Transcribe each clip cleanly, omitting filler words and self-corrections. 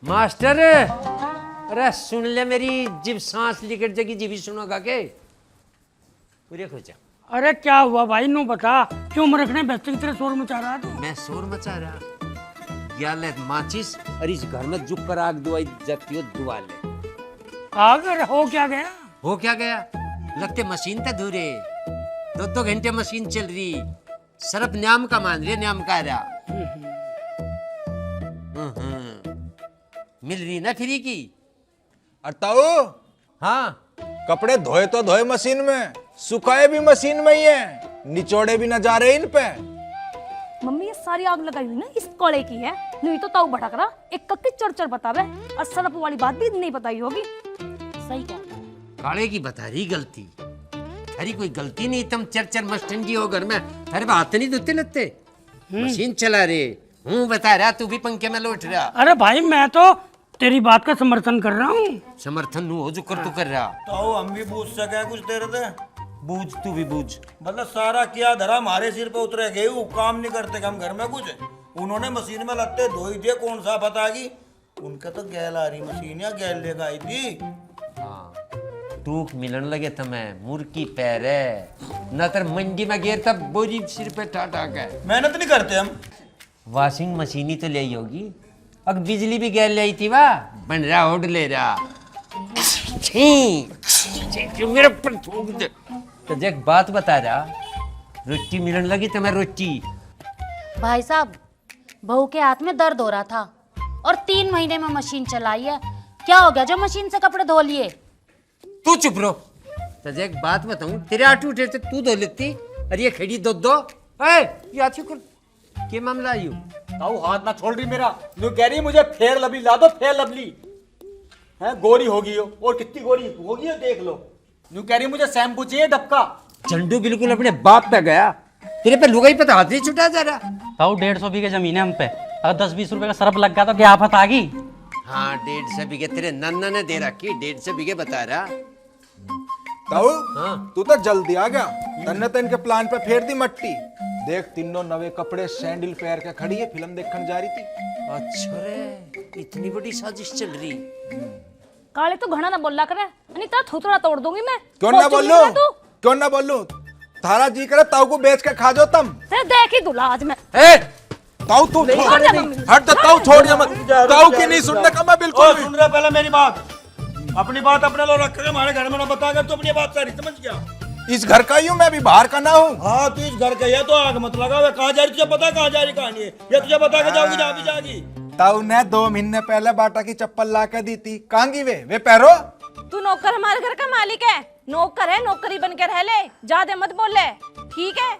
Master, अरे सुन ले मेरी, जिब सांस निकट जाएगी जीभी सुनोगा के पूरे खोजा। अरे क्या हुआ भाई, नू बता, क्यों मरखने बेचते की तरह शोर मचा रहा तू? मैं शोर मचा रहा या ले माचिस और इस घर में झुक कर आग दुआई जबती हो दुआ ले। आग हो क्या गया? हो क्या गया, लगते मशीन थे धूरे, 2-2 घंटे मशीन चल रही, सरफ न्याम का मान रही, न्याम का रहा। मिल रही ना फ्री की। अताऊ, हाँ कपड़े धोए तो धोए मशीन में, सुखाए भी मशीन में ही है, निचोड़े भी न जा रहे इन पे। मम्मी ये सारी आग लगाई हुई ना इस कोड़े की है, नहीं तो ताऊ भटक रहा एक कक्की चढ़ बतावे, और सरफ वाली बात भी नहीं बताई होगी। सही क्या काले की बता रही गलती, अरे कोई गलती नहीं, तुम चर मस्टंडी हो घर में, अरे हाथ नहीं धोते लगते, मशीन चला रहे हूँ, बता रहा तू भी पंखे में लौट रहा। अरे भाई मैं तो तेरी बात का समर्थन कर रहा हूँ। समर्थन हो जो कर तू कर रहा, तो हम भी बूझ सके कुछ देर थे, बूझ तू भी बूझ। मतलब सारा किया धरा हमारे सिर पे उतरे गए, वो काम नहीं करते हम घर में कुछ, उन्होंने मशीन में लगते धोई दिए, कौन सा पता की उनका तो गैल आ रही मशीन या गैल लेकर आई थी। हाँ टूक मिलन लगे तुम्हें, मुर्गी पैर है न तर मंडी में गिर तब बोरी सिर पे टाटा के। मेहनत नहीं करते हम। वॉशिंग मशीन ही तो ले आई होगी, अब बिजली भी गैर ले आई थी, वाह बन रहा होड ले रहा। मेरे पर थूक दे। तो देख बात बता रहा, रोटी मिलन लगी तुम्हें रोटी। भाई साहब, बहू के हाथ में दर्द हो रहा था और 3 महीने में मशीन चलाई है, क्या हो गया जो मशीन से कपड़े धो लिए? तू चुप रहो। तो देख बात बताऊं, तेरे आटू उठे थे तू धो लेती, अरे ये खड़ी दो ये आती कर, क्या मामला आयु? ताऊ हाथ ना छोड़ रही मेरा, नु कह रही मुझे फेयर लवली ला दो, फेयर लवली है, गोरी होगी हो, और कितनी गोरी होगी है देख लो। नु कह रही मुझे शैम्पू चाहिए डबका। चंडू बिल्कुल अपने बाप पे गया, तेरे पे लुगाई पे तो हाथ नहीं छुटा जा रहा। ताऊ 150 बीघे जमीन है हम पे, अगर 10-20 रुपए का सरफ लग गया तो क्या आफत आ गई? हाँ 150 बीघे तेरे नन्ना ने दे रखी, 150 बीघे बता रहा। ताऊ, हाँ। तू तो जल्दी आ गया, तन्ने तो इनके प्लान पे फेर दी मट्टी। देख तीनों नवे कपड़े सैंडल पैर के खड़ी है, फिल्म देखने जा रही थी। अच्छा रे, इतनी बड़ी साजिश चल रही। काले तो घना ना बोला करे, अनिता थोड़ा तोड़ दूंगी मैं। क्यों ना बोलूं, क्यों ना बोलूं, थारा जी करे ताऊ को बेच के खा जाओ तुम। देख ही दूल्हा आज मैं। ताऊ तू हट, तो ताऊ छोड़ जा मत, ताऊ की नहीं सुनने का मैं बिल्कुल भी। सुन रहा पहले मेरी बात, अपनी बात अपने लो रख के हमारे घर में ना बता कर, तो अपनी बात सारी समझ गया। इस घर का ही हूँ मैं, भी बाहर का ना हूँ। हाँ तू इस घर का है तो आग मत लगा, वे कहाँ जा रही तुझे पता, कहाँ जा रही कहानी है, ये तुझे बता के जाओगी जहाँ भी जाएगी। ताऊ ने 2 महीने पहले बाटा की चप्पल ला के दी थी, कहाँ की वे पैरो। तू नौकर हमारे घर का मालिक है, नौकर है, नौकरी बन के रह ले, ज्यादा मत बोले, ठीक है?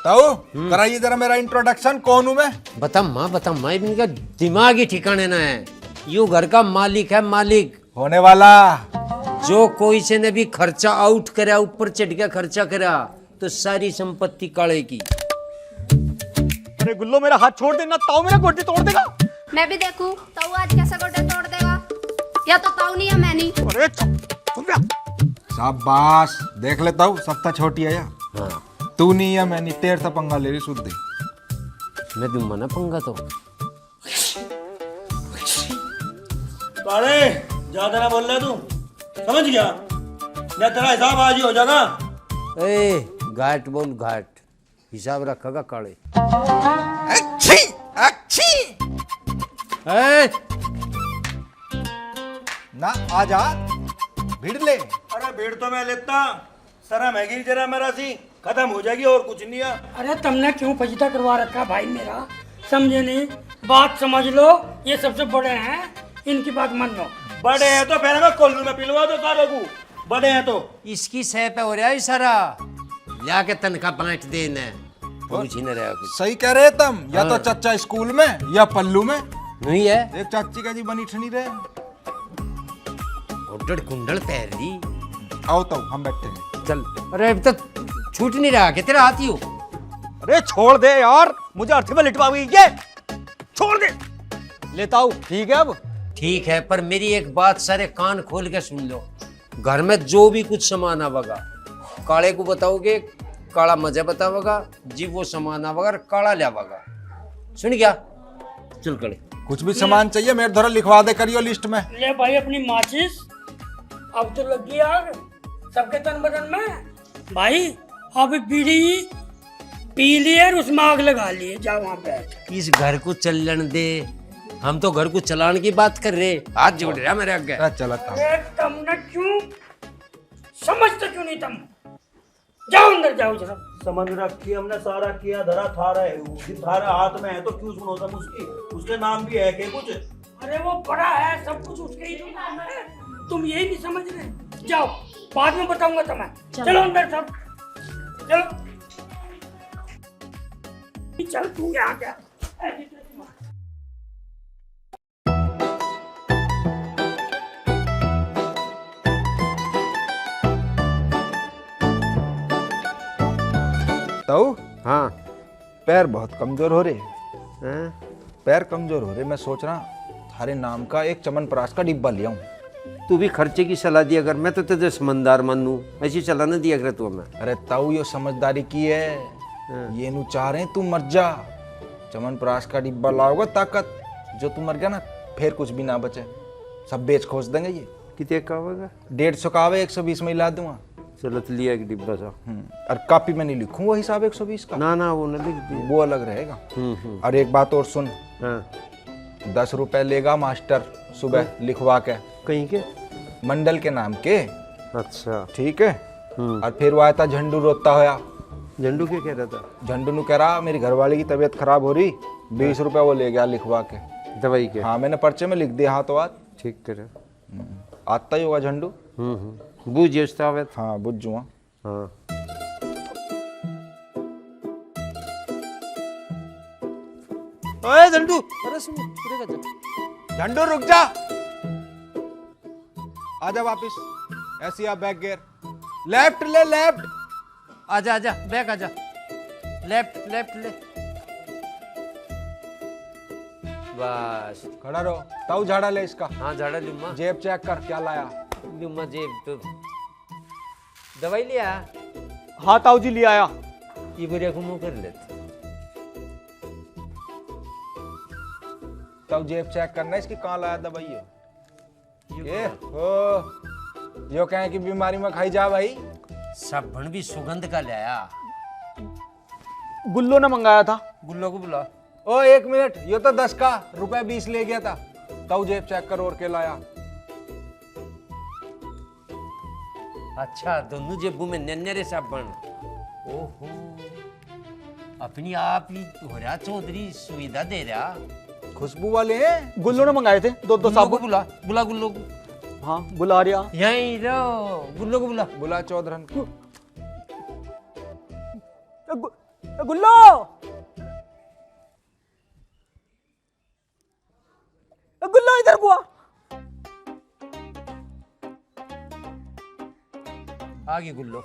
ताऊ कराइए जरा मेरा इंट्रोडक्शन, कौन हूँ मैं? बता माँ, इनका दिमाग ही ठिकाने ना है, यू घर का मालिक है, मालिक होने वाला। जो कोई से ने भी खर्चा आउट करा, ऊपर चढ़ के खर्चा करा, तो सारी संपत्ति काले की। अरे गुल्लो मेरा हाथ छोड़ देना, ताऊ मेरा गोटी तोड़ देगा। मैं भी देखूं ताऊ आज कैसा गोटे तोड़ देगा, या तो ताऊ नहीं या मैं नहीं। अरे चुप जा। शाबाश, देख लेता हूँ सब तो छोटी है या हाँ तू नहीं या मैं नहीं, तेरे से पंगा ले रही शुद्ध। मैं भी मना पंगा तो काले ज्यादा ना बोल रहा तू, समझ गया? मैं तेरा हिसाब आज ही हो जाएगा। ए घाट बोल, घाट हिसाब रखेगा काले। अच्छी अच्छी ना आ जा, भिड़ ले। अरे भीड़ तो मैं लेता, सरा महंगी जरा मेरा सी खत्म हो जाएगी और कुछ नहीं है। अरे तुमने क्यों फजीता करवा रखा भाई मेरा, समझे नहीं? बात समझ लो, ये सबसे बड़े हैं, इनकी बात मान लो। बड़े हैं तो पहले मैं कोल्लू में पिलवा दो सारे को, बड़े हैं तो। इसकी सह पे हो रहा है सारा, ला के तनखा बांट देना, पूछ ही न रहा कुछ। सही कह रहे तुम, या तो चच्चा स्कूल में या पल्लू में नहीं है, एक चाची का जी बनी ठनी रहे। उड्डड़ कुंडल पैर ली। आओ तो हम बैठे हैं। चल, अरे अब तक छूट नहीं रहा कि तेरा हाथी हो। अरे छोड़ दे यार, मुझे अर्थी में लिटवा गई, ये छोड़ दे। लेता हूँ, ठीक है अब? ठीक है, पर मेरी एक बात सारे कान खोल के सुन लो, घर में जो भी कुछ सामान आवेगा काले को बताओगे, काला मजा बतावेगा जी, वो सामान आवेगा काला ले आवेगा, सुन गया? चल कड़े। कुछ भी सामान चाहिए मेरे द्वारा लिखवा दे करियो लिस्ट में। ले भाई अपनी माचिस, अब तो लग गई आग सबके तन बदन में। भाई अब बीड़ी पी ली और उसमें आग लगा ली, जा वहां पे। इस घर को चलन दे, हम तो घर को चलाने की बात कर रहे। हाथ जोड़ रहा मेरे आगे। चला था अरे तुमने क्यों समझते क्यों नहीं तुम? जाओ अंदर जाओ जरा। समझ रखी हमने सारा किया धरा थारा है, थारा हाथ में है तो क्यों सुनो तुम उसकी? उसके नाम भी है के कुछ? अरे वो बड़ा है, सब कुछ उसके ही तो नाम है, तुम यही नहीं समझ रहे। जाओ बाद में बताऊंगा तुम्हें। चलो अंदर सब, चलो चल तू यहाँ क्या? ताऊ हाँ पैर बहुत कमजोर हो रहे पैर कमजोर हो रहे। मैं सोच रहा थारे नाम का एक चमनप्राश का डिब्बा ले आऊं। तू भी खर्चे की सलाह दिया कर, मैं तो तुझे समझदार मानू, ऐसी सलाह न दिया कर तू हमें। अरे ताऊ ये समझदारी की है, ये नु चाह रहे तू मर जा। चमनप्राश का डिब्बा लाओगे ताकत, जो तू मर गया ना फिर कुछ भी ना बचे, सब बेच खोज देंगे। ये कितने का होगा? 150 का आवे, 120 में ला दूंगा। चलो तो लिया एक डिब्बा सा। और कॉपी में नहीं लिखूं वो हिसाब 120 का, ना ना वो न लिख दी। वो अलग रहेगा। और एक बात और सुन, हाँ 10 रुपए लेगा मास्टर सुबह लिखवा के, कहीं के मंडल के नाम के। अच्छा ठीक है। और फिर वो आया था झंडू रोता होया। झंडू क्या कह रहा था? झंडू नु कह रहा मेरी घरवाली की तबीयत खराब हो रही, 20 रुपए वो ले गया लिखवा के। दवाई के? हाँ मैंने पर्चे में लिख दिया हाथों हाथ। ठीक करे। आता ही होगा झंडू। बूझता है। हाँ बुझ जुआ। हाँ ओए झंडू, अरे सुन झंडू रुक जा, आजा वापिस। ऐसी आप बैक गियर, लेफ्ट ले लेफ्ट। आजा आजा बैक आजा, लेफ्ट लेफ्ट ले। बस खड़ा रहो। ताऊ झाड़ा ले इसका। हाँ झाड़ा लूमा। जेब चेक कर क्या लाया। लूमा जेब तो दवाई लिया। हाँ ताऊ जी ले आया। ये बुरे घूमो कर लेते। ताऊ जेब चेक करना इसकी, कहाँ लाया दवाई है ये? ओ यो कहें कि बीमारी में खाई जा भाई। साबुन भी सुगंध का लाया। गुल्लो ने मंगाया था। गुल्लो को बुला। ओ 1 मिनट, यो तो 10 का, रुपए 20 ले गया था। ताऊ जेब चेक कर और के लाया। अच्छा दोनों जेबों में नन्हे साबुन। ओहो अपनी आप ही हो रहा चौधरी, सुविधा दे रहा। खुशबू वाले हैं। गुल्लो ने मंगाए थे 2-2 साबुन। बुला बुला गुल्लो को। हाँ बुला रिया। यहीं रहो, गुल्लो को बुला। बुला चौधरन को। गुल्लो गुल्लो इधर को आ। आगे गुल्लो।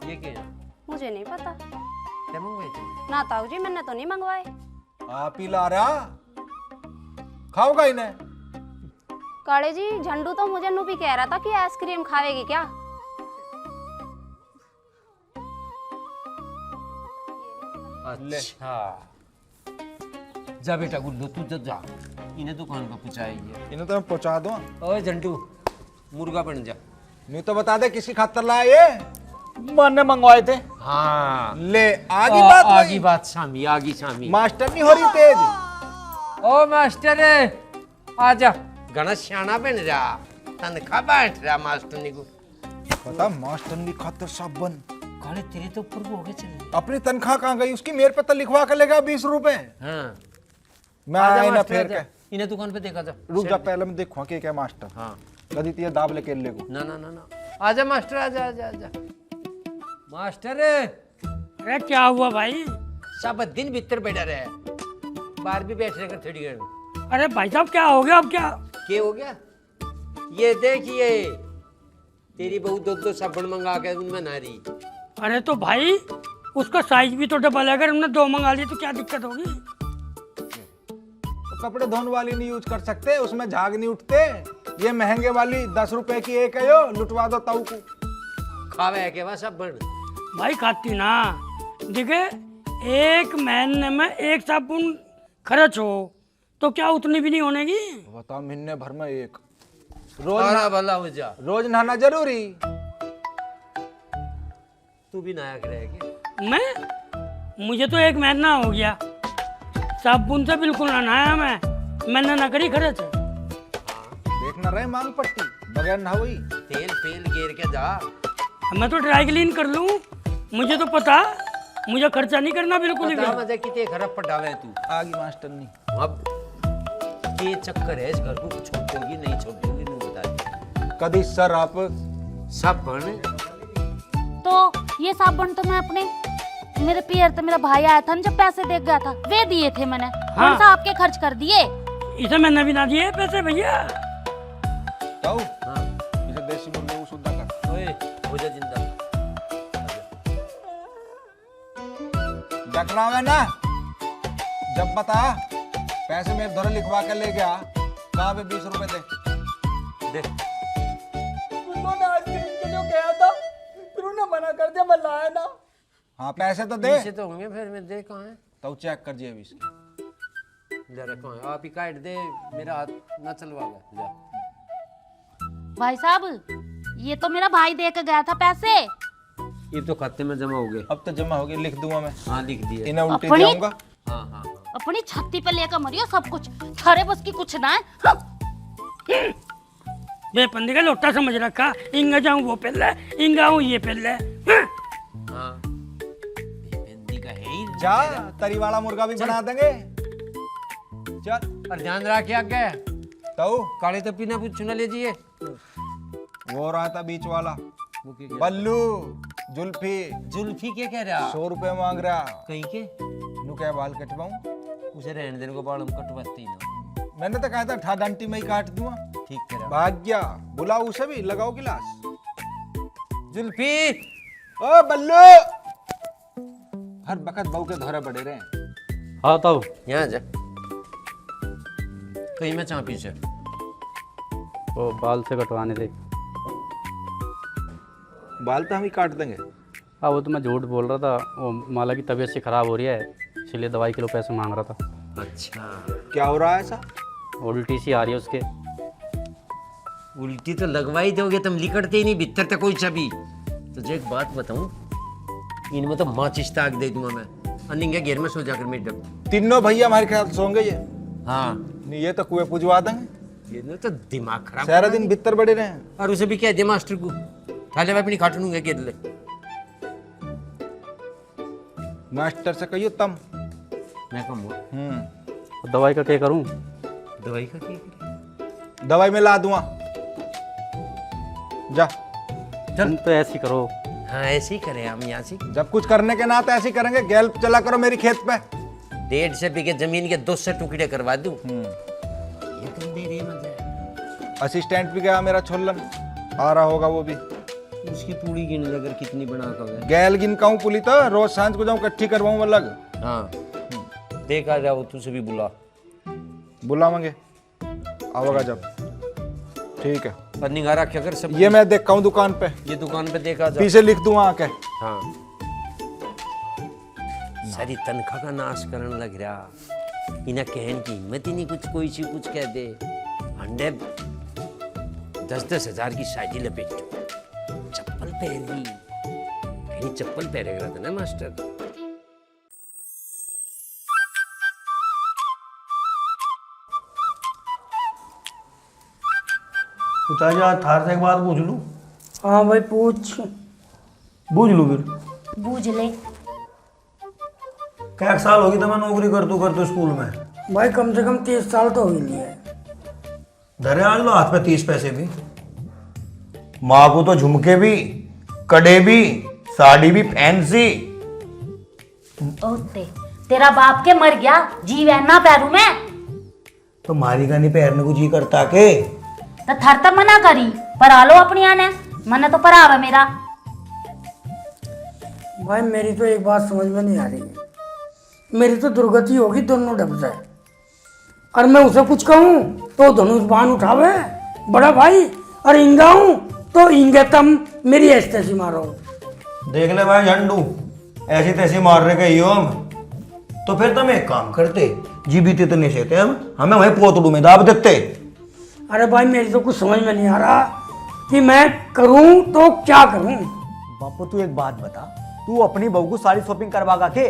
ये क्या है? मुझे नहीं पता। क्या मंगवाए थे? ना ताऊ जी मैंने तो नहीं मंगवाए। आप ही ला रहा, खाओगा इन्हें। काले जी झंडू तो मुझे नू भी कह रहा था कि आइसक्रीम खावेगी क्या। अच्छा जा बेटा गुल्लो तू तो जा, इन्हें दुकान पर पहुंचाएगी। इन्हें तो मैं पहुंचा दूं। ओए झंडू मुर्गा बन जा। नहीं तो बता दे किसकी खातर लाया ये। मन ने मंगवाए थे। हाँ ले आगी बात आगी नहीं। बात शामी, आगी शामी। मास्टर नहीं हो रही तेज। ओ मास्टर आजा, घना सियाना बन रहा, तनखा बैठ रहा मास्टर ने को। पता मास्टर की खातर साबुन। काले तेरे तो ऊपर हो गए चले। अपनी तनख्वाह कहाँ गई उसकी? मेरे पे तो लिखवा के लेगा 20 रुपए। हाँ मैं आया ना फिर के। इन्हें दुकान पे देखा जा। रुक जा पहले मैं देखूं क्या मास्टर। हाँ कदी तिया दाब लेके ले को। ना ना ना ना आजा मास्टर, आजा आजा आजा मास्टर। अरे क्या हुआ भाई? सब दिन भीतर बैठा रहे, बाहर भी बैठ रहे कर थोड़ी देर। अरे भाई साहब क्या हो गया? अब क्या हो गया? ये देखिए तेरी बहू 2-2 साबुन मंगा के उनमें ना रही। अरे तो भाई उसका साइज भी तो डबल है, अगर हमने 2 मंगा लिए तो क्या दिक्कत होगी? तो कपड़े धोने वाली नहीं यूज कर सकते, उसमें झाग नहीं उठते। ये महंगे वाली 10 रुपए की एक है, यो लुटवा दो ताऊ को। खावे के बाद साबुन भाई खाती ना। देखे 1 महीने में 1 साबुन खर्च हो तो क्या उतनी भी नहीं होनेगी? बताओ महीने भर में एक सारा भला हो जा। रोज नहाना जरूरी। तू भी नया करेगी? मैं मुझे तो 1 महीना हो गया, साबुन से बिल्कुल ना नहाया मैंने ना करी खर्च। देखना रहे मांग पट्टी बगैर नहाई। तेल पेल गिर के जा। मैं तो ड्राई क्लीन कर लूं, मुझे तो पता, मुझे खर्चा नहीं करना बिल्कुल बता भी। मजे कितने खराब पटावे तू। आगी मास्टर नहीं। अब ये चक्कर है, इस घर को छोड़ोगी नहीं छोड़ोगी नहीं बता। कभी सर आप सब बन तो ये साबुन तो मैं अपने मेरे पियर तो मेरा भाई आया था ना जब पैसे दे गया था, वे दिए थे मैंने। कौन सा आपके खर्च कर दिए? इसे मैंने भी ना दिए पैसे भैया। ताऊ इसे देसी मुर्गे को शुद्ध कर। ओए हो जा जिंदा। देख रहा है ना, जब बता पैसे मेरे धोरे लिखवा के ले गया, कहाँ पे 20 रुपए दे। दे उन्होंने आइसक्रीम के लिए गया था, फिर उन्होंने मना कर दिया, मैं लाया ना। हाँ पैसे तो दे। पैसे तो होंगे फिर मैं दे कहाँ है? तो चेक कर जिए 20। ले रखो है आप ही काट दे, मेरा हाथ ना चलवा जा। भाई साहब ये तो मेरा भाई दे के गया था पैसे। ये तो खाते में जमा हो गए। अब तो जमा हो गई, लिख दूंगा मैं। हाँ लिख दिए। इन्हें उल्टी अपनी- जाऊंगा। हाँ हाँ हाँ। अपनी छाती पे लेकर मरियो सब कुछ, थारे बस की कुछ ना है। बे पंदे का लोटा समझ रखा, इंगा जाऊं वो पहले, इंगा हूं ये पहले। हाँ हिंदी का है ही। जा तरी वाला मुर्गा भी बना देंगे। चल पर ध्यान रख क्या क्या ताऊ काले तो पीना पूछ चुना लीजिए। वो रहा था बीच वाला वो क्या बल्लू जुल्फी। जुल्फी क्या कह रहा? 100 रुपए मांग रहा। कहीं के नु क्या बाल कटवाऊं? उसे रहने देने को बाल हम कटवाते ही ना। मैंने तो कहा था ठा डंटी में ही काट दूंगा। ठीक कह रहा। भाग गया। बुलाओ उसे भी, लगाओ गिलास। जुल्फी ओ बल्लू, हर वक्त बहू के धोरे बड़े रहे। हाँ तब यहाँ जा। कहीं मैं चापी से वो बाल से कटवाने थे। बाल तो हम ही काट देंगे। हाँ वो तो मैं झूठ बोल रहा था, वो माला की तबीयत से ख़राब हो रही है, इसलिए दवाई के लिए पैसे मांग रहा था। अच्छा क्या हो रहा है ऐसा? उल्टी सी आ रही है उसके। उल्टी तो लगवाई दोगे तुम, लिकड़ते ही नहीं भीतर तक कोई छवि। तुझे एक बात बताऊं, इनमें तो माचिस ताक दे दूंगा मैं। अनिंगे घेर में सो जाकर मैडम। तीनों भैया हमारे ख्याल से सोंगे ये। हाँ नहीं ये तो कुएं पुजवा देंगे। ये ना तो दिमाग खराब। सारा दिन भीतर बड़े रहे। और उसे भी कह दे मास्टर को थाले में अपनी खाटूंगा घेर ले। मास्टर से कहियो तम। मैं कहूँ दवाई का क्या करूँ? दवाई का क्या करे? दवाई में ला दूंगा। जा। तुम तो ऐसी करो। हाँ ऐसे ही करें हम यहाँ से। जब कुछ करने के नाते ऐसे ही करेंगे। गैल चला करो मेरी खेत पे। 1.5 बीघे जमीन के 200 टुकड़े करवा दूं। ये कर दे रे मजा। असिस्टेंट भी गया मेरा छोलन, आ रहा होगा वो भी। उसकी पूरी गिन अगर कितनी बना कर। गैल गिन कहूँ पुली तो रोज सांझ को जाऊँ इकट्ठी करवाऊँ अलग। हाँ देखा जाओ, तुझे भी बुला बुलावांगे आओगा जब। ठीक है पर निगाह रखा कर सब। ये मैं देखा हूँ दुकान पे। ये दुकान पे देखा जा। पीछे लिख दूंगा आके। हाँ सारी तनख्वाह का नाश करने लग रहा। इन्हें कहने की हिम्मत ही नहीं, कुछ कोई सी कुछ कह दे। अंडे 10-10 हजार की शादी लपेटो, चप्पल पहन ली। कहीं चप्पल पहनेगा था ना मास्टर। पिताजी आज थार से एक बात पूछ लूं? हाँ भाई पूछ। पूछ लूं फिर? बूझ ले। क्या साल होगी तो मैं नौकरी करतू स्कूल में? भाई कम से कम 30 साल तो हो ही लिए। धरे आन लो हाथ में 30 पैसे भी। माँ को तो झुमके भी, कड़े भी, साड़ी भी फैंसी। ओते तेरा बाप के मर गया, जी वहना पैरू में। तो मारी का नहीं पहनने को जी करता के? तो थर तक मना करी, पर आलो अपनी आने मने तो परावा मेरा। भाई मेरी तो एक बात समझ में नहीं आ रही है, मेरी तो दुर्गति होगी दोनों डब से। और मैं उसे कुछ कहूँ तो धनुष बाण उठावे बड़ा भाई, और इंगा हूँ तो इंगे तम मेरी ऐसी मारो। देख ले भाई झंडू, ऐसी तैसी मार रहे गई हो हम। तो फिर तुम एक काम करते, जीवित तो नहीं सहते हमें वहीं पोतड़ू में दाब देते। अरे भाई मेरी तो कुछ समझ में नहीं आ रहा कि मैं करूं तो क्या करूं। बापू तू एक बात बता, तू अपनी बहू को सारी शॉपिंग करवा के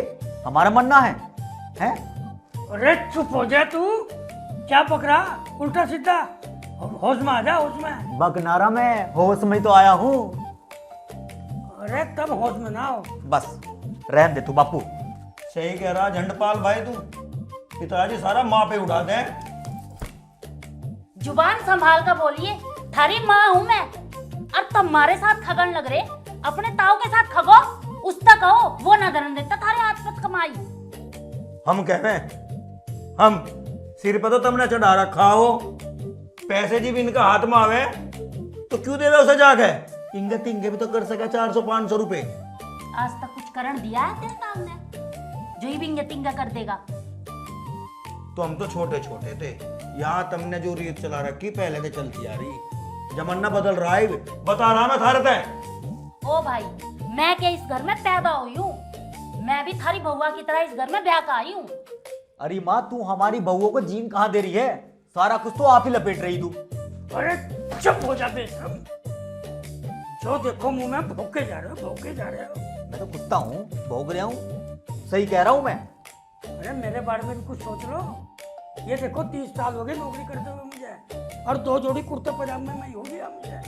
हमारा मरना है हैं? अरे चुप हो जा तू, क्या पकड़ा उल्टा सीधा, होश में आ जा, होश में। बकनारा में होश में तो आया हूँ। अरे तब होश में ना हो। बस रहने दे तू बापू। सही कह रहा झंडपाल भाई, तू पिताजी सारा माँ पे उड़ा दे। जुबान संभाल कर बोलिए, थारी माँ हूँ मैं। और तुम्हारे साथ खगन लग रहे, अपने ताऊ के साथ खगो, उस तक कहो, वो ना धरन देता थारे हाथ पर कमाई। हम कह रहे हम सिर पर तो तुमने चढ़ा रखा हो, पैसे जी भी इनका हाथ में आवे तो क्यों देवे उसे जाके। इंगे तिंगे भी तो कर सके 400-500 रुपए। आज तक कुछ करण दिया है तेरे ताऊ ने जो ही बिंगे तिंगा कर देगा। तो हम तो छोटे छोटे थे, यहाँ तुमने जो रीत चला रखी पहले से चलती आ रही। जमाना बदल रहा है, बता रहा मैं थारे ते। ओ भाई, मैं क्या इस घर में पैदा हुई हूँ? मैं भी थारी बहुआ की तरह इस घर में ब्याह का आई हूँ। अरे माँ, तू हमारी बहुओं को जीन कहाँ दे रही है? सारा कुछ तो आप ही लपेट रही तू। अरे चुप हो जा बेशरम, जो देखो मुंह में भौंके जा रहे हो, भौंके जा रहे हो। मैं तो कुत्ता हूँ, भौंक रहा हूँ, सही कह रहा हूँ मैं। अरे मेरे बारे में भी कुछ सोच लो। ये देखो 30 साल हो गए नौकरी करते हुए मुझे, और 2 जोड़ी कुर्ते पजामे में ही हो गया मुझे।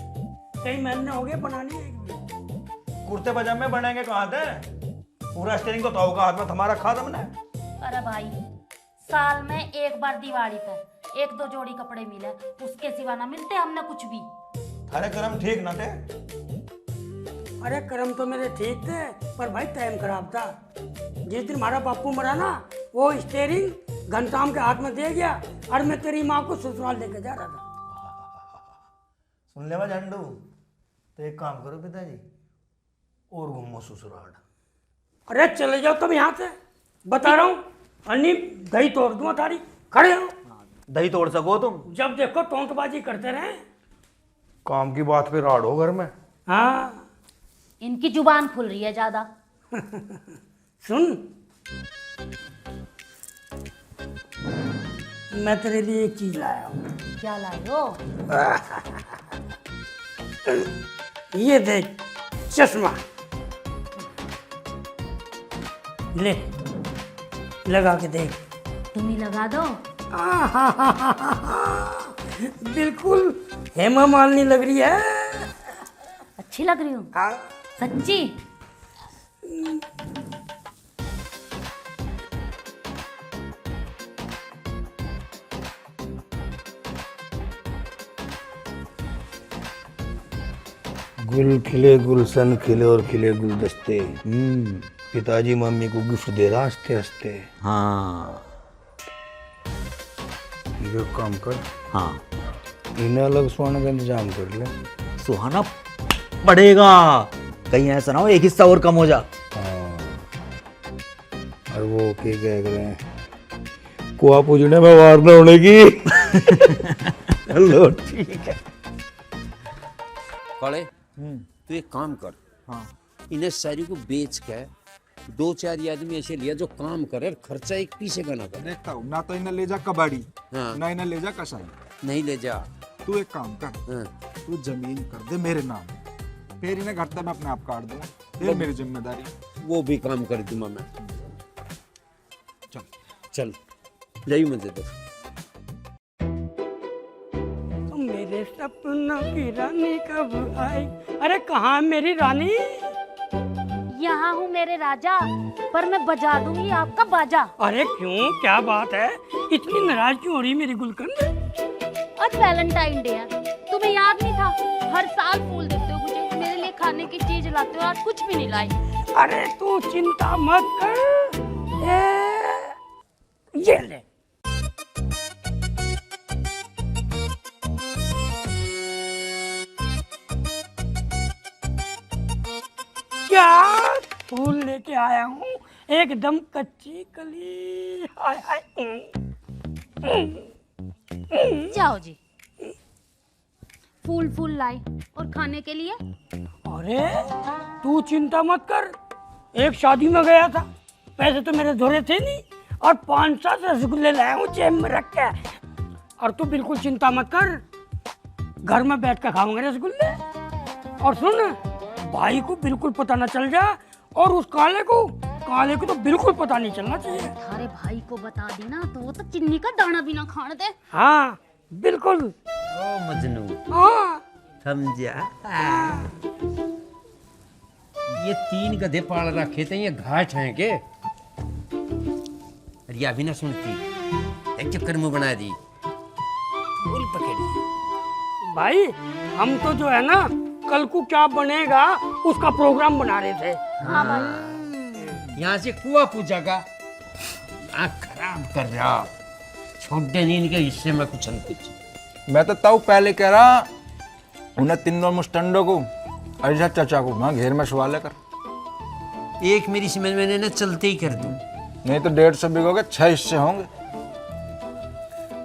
कई महीने हो गए बनानी एक भी। कुर्ते पजामे बनेंगे कहाँ थे? पूरा स्टेरिंग तो ताऊ का हाथ में थमा रखा तुमने। अरे भाई, साल में एक बार दिवाली पर 1-2 जोड़ी कपड़े मिले, उसके सिवा ना मिलते हमने कुछ भी। थारे कर्म ठीक न थे। अरे कर्म तो मेरे ठीक थे, पर भाई टाइम खराब था। जिस दिन हमारा बापू मरा ना, वो स्टेरिंग घनश्याम के हाथ में दे गया, और मैं तेरी माँ को ससुराल लेके जा रहा था। सुन ले बा झंडू, तो एक काम करो पिताजी, और घूमो ससुराल। अरे चले जाओ तुम यहाँ से, बता रहा हूँ, अन्नी दही तोड़ दूंगा तारी। खड़े हो, दही तोड़ सको तुम? जब देखो टोंटबाजी करते रहे। काम की बात पे राड़ हो घर में। हाँ इनकी जुबान खुल रही है ज्यादा। सुन, मैं तेरे लिए एक चीज लाया हूँ। क्या लाए हो? ये देख, चश्मा ले, लगा के देख। तुम ही लगा दो। बिल्कुल हेमा मालिनी लग रही है। अच्छी लग रही हूँ हाँ। सच्ची? गुल खिले, गुलशन खिले और खिले गुलदस्ते। पिताजी मम्मी को गिफ्ट दे रहा हंसते हंसते। हाँ ये काम कर, हाँ, इन्हें अलग सोने का इंतजाम कर ले। सुहाना पड़ेगा, कहीं ऐसा ना हो एक हिस्सा और कम हो जा। हाँ, और वो क्या कह रहे हैं, कुआ पूजने में वार न होने की। चलो ठीक है। काले, तू एक काम कर, हाँ, इन्हें सारी को बेच के 2-4 आदमी ऐसे लिया जो काम करे, खर्चा एक पीछे का ना करे। देखता हूँ ना, तो इन्हें ले जा कबाड़ी, हाँ। ना इन्हें ले जा कसाई। नहीं ले जा। तू एक काम कर, हाँ। तू जमीन कर दे मेरे नाम, फिर इन्हें घर तक मैं अपने आप काट दूंगा, फिर मेरी जिम्मेदारी। वो भी काम कर दूंगा मैं। चल चल जाइए मुझे तो। मेरे सपनों की रानी कब आई? अरे कहाँ मेरी रानी? यहाँ हूँ मेरे राजा, पर मैं बजा दूंगी आपका बाजा। अरे क्यों, क्या बात है, इतनी नाराज क्यों हो रही मेरी गुलकंद? आज वैलेंटाइन डे है, तुम्हें याद नहीं था? हर साल फूल देते हो मुझे, मेरे लिए खाने की चीज लाते हो, आज कुछ भी नहीं लाई। अरे तू चिंता मत कर, ये ले। क्या फूल लेके आया हूँ, एकदम कच्ची कली। हाय हाय। जाओ जी, फूल फूल लाई, और खाने के लिए? अरे तू चिंता मत कर, एक शादी में गया था, पैसे तो मेरे धोरे थे नहीं, और 5-7 रसगुल्ले लाया हूँ जेब में रख के। और तू बिल्कुल चिंता मत कर, घर में बैठ कर खाऊंगे रसगुल्ले। और सुन, भाई को बिल्कुल पता न चल जाए, और उस काले को तो बिल्कुल पता नहीं चलना चाहिए। अरे भाई को बता दी ना तो वो तो चिन्नी का दाना भी ना खाने दे। हाँ बिल्कुल। ओ मजनू, हाँ समझा? ये 3 गधे पाल रखे थे, ये घाट हैं के? अरे अभी ना सुनती, एक चक्कर में बना दी, फूल पकड़ी। भाई, हम तो जो है ना, कल को क्या बनेगा उसका प्रोग्राम बना रहे थे। हाँ भाई, यहाँ से कुआ पूछा का आँख खराब कर रहा, छोटे नहीं इनके हिस्से में कुछ न कुछ। मैं तो ताऊ पहले कह रहा उन्हें तीनों मुस्टंडों को अरिशा चाचा को वहाँ घेर में सुवा लेकर। एक मेरी समझ में ना चलते ही कर दूं, नहीं तो 150 बिगो के 6 हिस्से होंगे।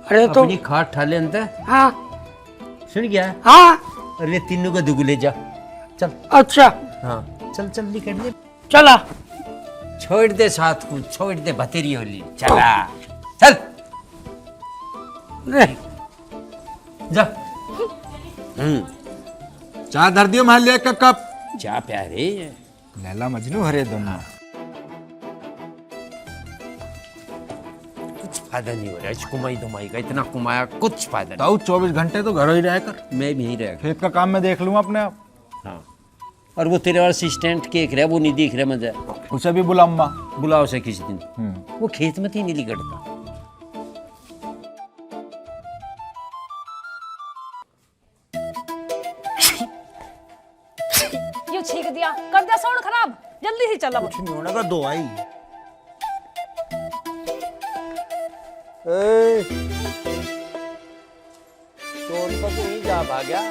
अरे तो अपनी खाट ठाले अंदर। हाँ सुन गया? हाँ। अरे तीनों का दुगले जा, चल। अच्छा हाँ चल चल निकल ले, चला। छोड़ दे साथ को, छोड़ दे भतेरी होली, चला चल नहीं, जा। चाय धर दियो महल एक कप। जा प्यारे, लैला मजनू हरे दोनों। कुछ फायदा नहीं हो रहा है कुमाई दुमाई का, इतना कुमाया कुछ फायदा नहीं। ताऊ 24 घंटे तो घर ही रह कर, मैं भी नहीं रह। खेत का काम मैं देख लूंगा अपने आप। हाँ, और वो तेरे वाला असिस्टेंट देख रहा है, वो नहीं देख रहा मजा। उसे भी बुलाऊंगा। बुलाओ से किसी दिन, वो खेत में ही नहीं लिगड़ता। ये छीक दिया, कर दिया साउंड खराब, जल्दी से चल अब। कुछ नहीं होना का दो आई। जा भाग्या,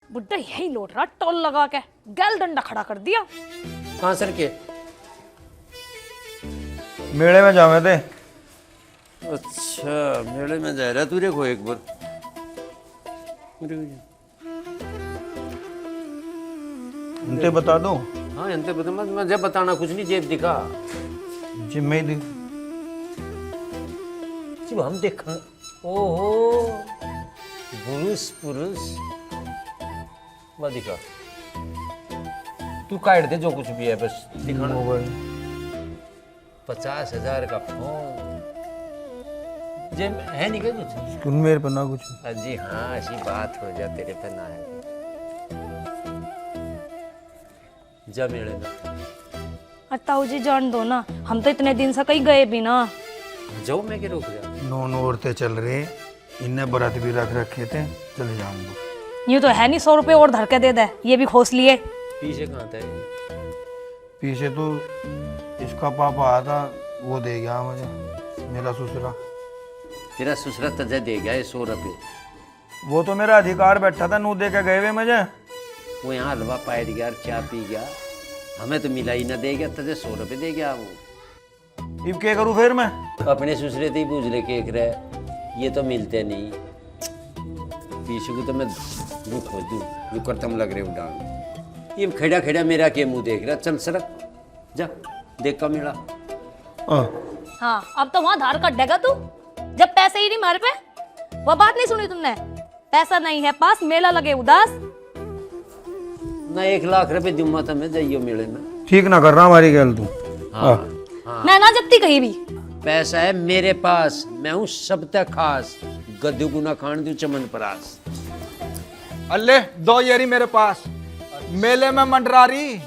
बुड्ढा यही लौट रहा टोल लगा के, गैल डंडा खड़ा कर दिया। कहाँ सर के? मेले में जावे थे। अच्छा मेले में जा रहा, तू देखो एक बार। उनते बता दो। हाँ अंते बता, मुझे बताना कुछ नहीं, जेब दिखा। जिम्मे ही जब हम देखा, ओहो पुरुष पुरुष वह दिखा, तू काट दे जो कुछ भी है, बस दिखाना। 50,000 का फोन जे है नहीं क्या कुछ? तुम मेरे पर ना कुछ। जी हाँ, ऐसी बात हो जा, तेरे पे ना है। जा मेरे में। ताऊ जी जान दो ना, हम तो इतने दिन से कहीं गए भी ना। जाओ मैं के रोक जा। नौ औरतें चल रहे, इन्हें बरात भी रख रखे थे, चले जाऊंगा। यूँ तो है नहीं 100 रुपए और धर के दे दे, ये भी खोस लिए। पीछे कहाँ था? पीछे तो इसका पापा आया था, वो दे गया मुझे, मेरा ससुरा। तेरा ससुरा तुझे दे गया 100 रुपये। वो तो मेरा अधिकार बैठा था, नू दे के गए हुए मुझे। वो यहाँ हलवा पाए गया, चाय पी गया, हमें तो मिला ही ना, दे गया तुझे 100 रुपये दे गया वो। अब क्या करूँ फिर मैं? अपने ससुरे से ही पूछ ले केक रहे, ये तो मिलते नहीं। पीछे को तो मैं दुख हो दूँ, जो करतम लग रहे उड़ान। ये खेड़ा खेड़ा मेरा के मुंह देख रहा, चल सरक जा, देख का मिला। हाँ अब तो वहाँ धार कटेगा तू, जब पैसे ही नहीं मारे पे। वो बात नहीं सुनी तुमने, पैसा नहीं है पास, मेला लगे उदास। ना 1 लाख रुपए जुम्मा था, मैं जाइयो मेले में। ठीक ना कर रहा हमारी गल तू। हाँ, मैं ना जबती कहीं भी। पैसा है मेरे पास, मैं हूँ सब तक खास, गद्दू गुना खान दू चमन परास। अल्ले 2 येरी मेरे पास, मेले में मंडरारी,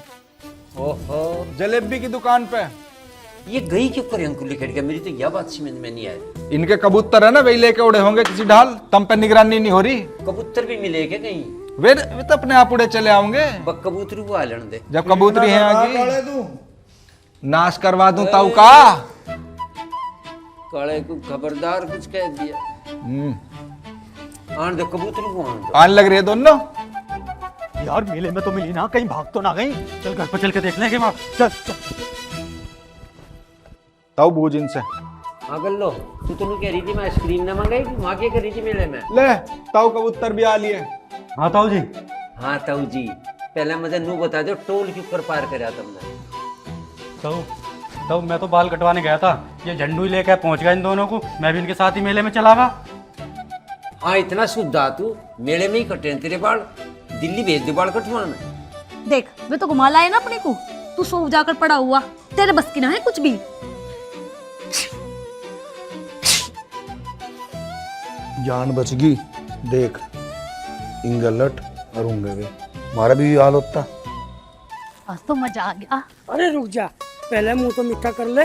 ओहो, जलेबी की दुकान पे। ये गई क्यों पर अंकुल लिखट गया, मेरी तो यह बात समझ में नहीं आई। इनके कबूतर है ना, वही लेके उड़े होंगे किसी ढाल, तम पे निगरानी नहीं हो रही। कबूतर भी मिले क्या कहीं? वे तो अपने आप उड़े चले आऊंगे। बक कबूतरी को आलन दे, जब कबूतरी है आगे तू नाश करवा दूं ताऊ का। काले को खबरदार कुछ कह दिया। आन दो कबूतरी को, आन दो। आन लग रही है दोनों। यार मेले में तो मिली ना, कहीं भाग तो ना गई। चल घर पर चल के देख लेंगे वहाँ। चल चल। ताऊ बूझ इनसे। हाँ कर लो, तू तो कह रही थी मैं आइसक्रीम ना मंगाई, वहाँ क्या कर रही थी मेले में? ले ताऊ कबूतर भी आ लिए। हाँ ताऊ जी। हाँ ताऊ जी, पहले मुझे नू बता दो, टोल क्यों कर पार करा तुमने? ताऊ तो मैं तो बाल कटवाने गया था, ये झंडू ही लेकर पहुंच गया इन दोनों को, मैं भी इनके साथ ही मेले में चला गया। हाँ इतना शुद्धा तू, मेले में ही कटे हैं तेरे बाल, दिल्ली भेज दे बाल कटवाना। देख वे तो घुमा लाए ना अपने को, तू सो जाकर पड़ा हुआ, तेरे बस की ना है कुछ भी। जान बच गई। देख इंगलट और उंगे हमारा भी हाल होता। आज तो मजा आ गया। अरे रुक जा, पहले मुंह तो मीठा कर ले,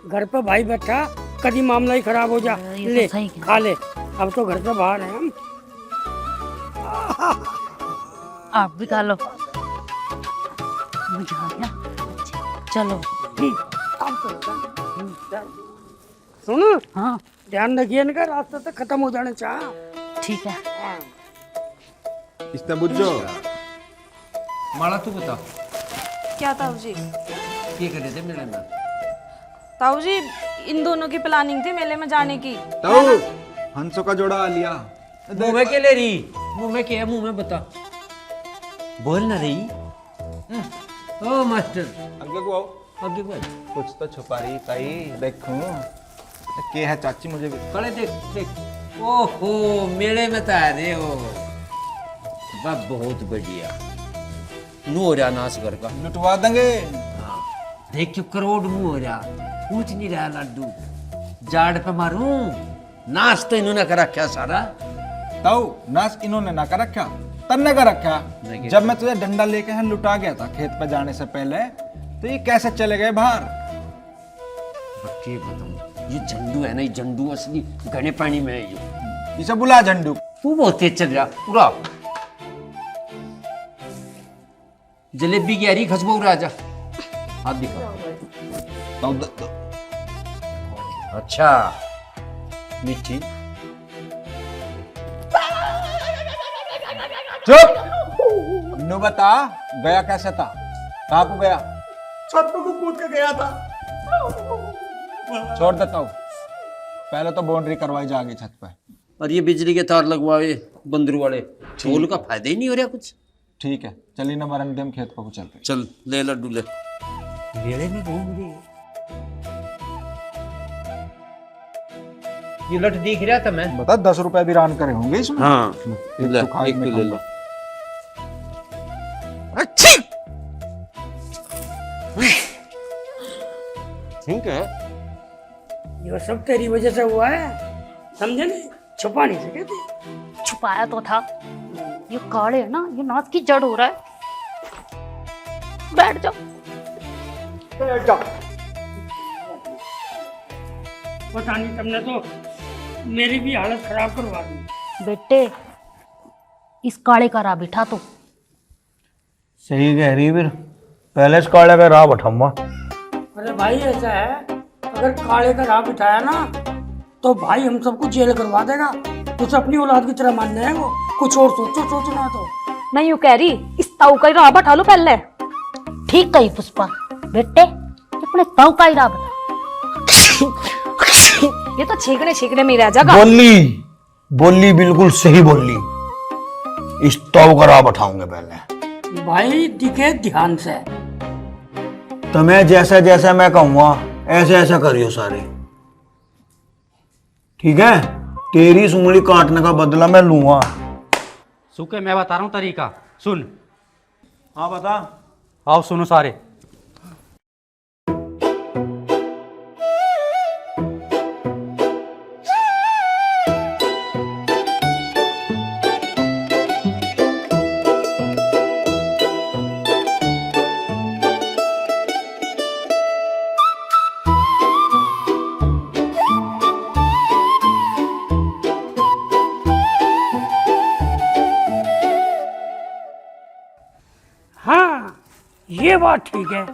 घर पे भाई बैठा, कभी मामला ही खराब हो जा। ये तो ले सही कहा। खा ले, अब तो घर से बाहर है हम। आप भी खा लो, मजा आ गया। चलो सुन, हाँ ध्यान रखिए इनका, रास्ते तक खत्म हो जाना चाह। ठीक है। इसने बुझो माला तू बता क्या ताऊ जी? ये करे थे मेले में? ताऊ जी इन दोनों की प्लानिंग थी मेले में जाने की। तो हंसों का जोड़ा आ लिया। मुंह में क्या ले रही, मुंह में क्या है, मुंह में बता, बोल ना रही। ओ मास्टर आगे को आओ। आगे बढ़, कुछ तो छुपा रही ताई, देखूं के है चाची मुझे भी। खड़े देख देख। ओहो मेले में तो आ रहे हो, वाह बहुत बढ़िया। नू हो रहा नाश घर का, लुटवा देंगे। हाँ देख क्यों करोड़ मुंह हो रहा, पूछ नहीं रहा लड्डू, जाड़ पे मारूं। नाश तो इन्होंने कर रखा सारा। ताऊ नाश इन्होंने ना कर रखा, तन्ने कर रखा। नहीं जब मैं तुझे डंडा लेके यहाँ लुटा गया था खेत पे जाने से पहले, तो ये कैसे चले गए बाहर? बच्चे बताऊं, ये झंडू है ना, ये झंडू असली घने पानी में है ये। इसे बुला झंडू। तू बहुत तेज चल रहा पूरा। जलेबी की हरी खुशबू राजा, हाथ दिखा। ताऊ अच्छा मीठी। चुप। नु बता गया कैसे था, कहाँ को गया? छत पे कूद के गया था। छोड़ देता हूँ, पहले तो बाउंड्री करवाई जाएगी छत पे। और ये बिजली के तार लगवाए बंदरू वाले, छोल का फायदा ही नहीं हो रहा कुछ। ठीक है चलिए ना मरन देम खेत पर चलते। चल ले लड्डू ले, मेले में घूम रहे। ये लट दिख रहा था मैं। बता 10 रुपए भी रान करे होंगे इसमें। हाँ ले, तो खाए एक में तो ले लो। खाऊंगा। ठीक है, ये सब तेरी वजह से हुआ है, समझे नहीं? छुपा नहीं सके थे। छुपाया तो था, ये काले है ना, ये नाच की जड़ हो रहा है। बैठ जाओ। पता नहीं तुमने तो मेरी भी हालत खराब करवा दी। बेटे इस काले का राह बिठा तो। सही कह रही फिर, पहले से काले का राह बैठाऊंगा। अरे भाई ऐसा है, अगर काले का राह बिठाया ना तो भाई हम सबको जेल करवा देगा। उसे अपनी औलाद की तरह मानना है वो, कुछ और सोचना तो। मैं यूं कह रही, इस ताऊ का ही राह बैठा लो पहले। ठीक कही पुष्पा, बेटे अपने ताऊ का ही राह बैठा। ये तो छींकने में ही रह जाएगा। बोली बिल्कुल सही बोली। इस ताऊ का राह बैठाऊंगे पहले। भाई दिखे ध्यान से, तुम्हें जैसा जैसा मैं कहूंगा ऐसे ऐसा करियो सारे, ठीक है? तेरी सुंगली काटने का बदला मैं लूंगा। सुखे मैं बता रहा हूँ तरीका, सुन। हाँ बता। आओ सुनो सारे। हाँ ये बात ठीक है।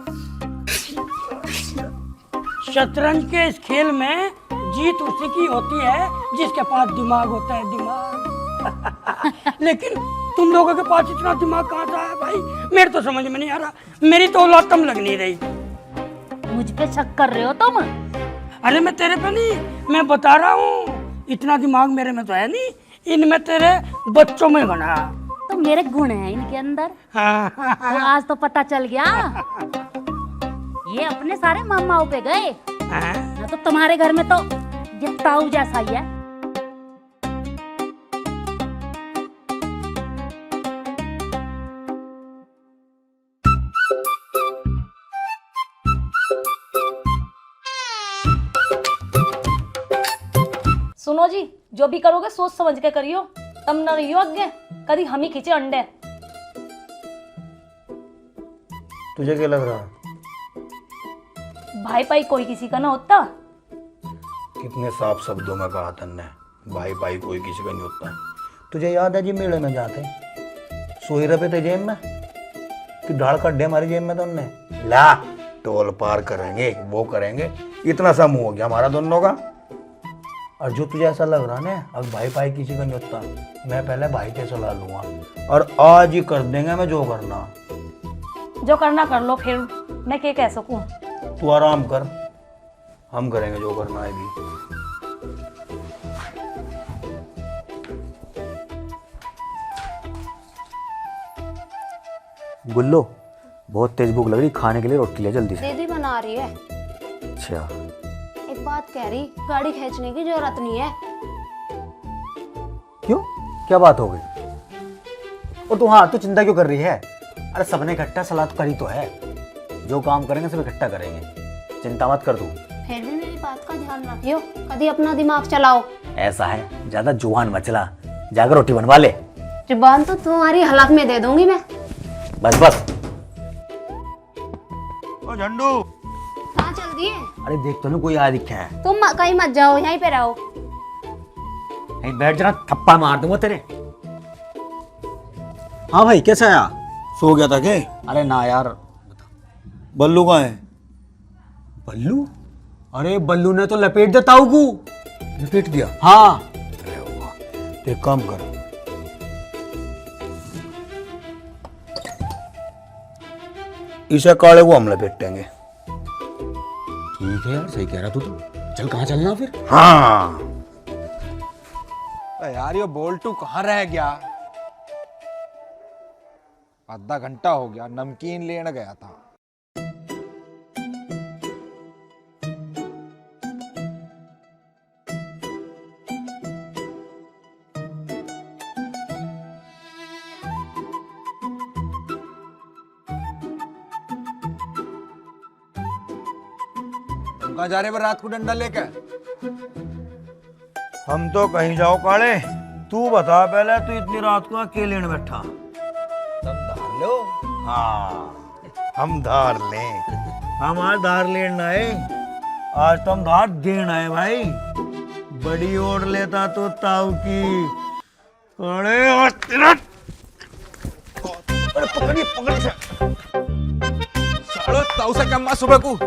शतरंज के इस खेल में जीत उसी की होती है जिसके पास दिमाग होता है, दिमाग। लेकिन तुम लोगों के पास इतना दिमाग कहाँ से है भाई? मेरे तो समझ में नहीं आ रहा, मेरी तो औलाद कम लग नहीं रही। मुझ पे शक कर रहे हो तुम? अरे मैं तेरे पे नहीं, मैं बता रहा हूँ, इतना दिमाग मेरे में तो है नहीं, इनमें तेरे बच्चों में बना। तो मेरे गुण हैं इनके अंदर। हाँ, तो आज तो पता चल गया। ये अपने सारे मामाओं पे गए ना, तो तुम्हारे घर में तो ये ताऊ जैसा ही है। सुनो जी, जो भी करोगे सोच समझ के करियो, तब न रहियो आगे कभी हम ही खींचे अंडे। तुझे क्या लग रहा है? भाई भाई कोई किसी का ना होता। कितने साफ शब्दों में कहा तन्ने, भाई भाई कोई किसी का नहीं होता। तुझे याद है जी मेले में जाते 100 रुपए थे जेब में, कि ढाल कड्ढे हमारी जेब में तो उनने ला टोल पार करेंगे वो करेंगे, इतना सा मुंह हो गया हमारा दोनों का। और जो तुझे ऐसा लग रहा है अब भाई भाई किसी का नहीं होता, मैं पहले भाई से सलाह लूंगा और आज ही कर देंगे मैं जो करना। जो करना कर लो, फिर मैं क्या कह सकूं। तू आराम कर, हम करेंगे जो करना है भी। गुल्लो बहुत तेज भूख लग रही, खाने के लिए रोटी ले जल्दी से। दीदी बना रही है। अच्छा एक बात कह रही, गाड़ी खींचने की जरूरत नहीं है। क्यों, क्या बात हो गई? और तू हाँ तू चिंता क्यों कर रही है? अरे सबने इकट्ठा सलाह तो करी तो है, जो काम करेंगे सब इकट्ठा करेंगे, चिंता मत कर तू। फिर भी मेरी बात का ध्यान रखियो, कभी अपना दिमाग चलाओ। ऐसा है, ज्यादा जुबान मत चला, जाकर रोटी बनवा ले। जुबान तो तुम्हारी हलक में दे दूंगी मैं। बस बस। ओ झंडू, कहाँ चल दिए? अरे देख तो ना कोई आ दिखा है। तुम कहीं मत जाओ, यहीं पे रहो। नहीं बैठ जरा, थप्पड़ मार दूंगा तेरे। हाँ भाई कैसा आया? सो गया था क्या? अरे ना यार। बल्लू कहाँ है? बल्लू? अरे बल्लू ने तो लपेट दिया ताऊ को। लपेट दिया? हाँ। तो एक काम कर, इसे काले को हम लपेटेंगे। ठीक है यार, सही कह रहा तू तो। चल कहाँ चलना फिर? हाँ यार ये बोल्टू कहाँ रह गया? आधा घंटा हो गया, नमकीन लेने गया था। तुम कहाँ जा रहे हो रात को डंडा लेकर? हम तो कहीं जाओ काले, तू बता पहले, तू इतनी रात को अकेले में बैठा? तुम धार लो। हाँ हम धार लें, हमारा धार लेना है आज, तो हम धार देना है भाई। बड़ी ओढ़ लेता तो ताऊ की। अरे और तेरा, अरे पकड़िए पकड़ से। सालो ताऊ से कम सुबह को।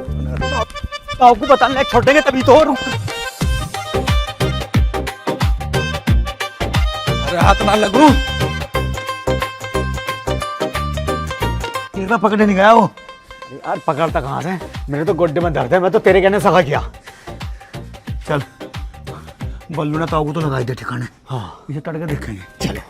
ताऊ को बताने छोड़ेंगे तभी तो। अरे हाथ ना लगू। एक बार पकड़े नहीं गया वो। यार पकड़ता कहाँ से, मेरे तो गोड्डे में दर्द है, मैं तो तेरे कहने सगा किया। चल बल्लू ने ताऊ को तो लगाई दे ठिकाने। हाँ इसे तड़के देखेंगे। चले।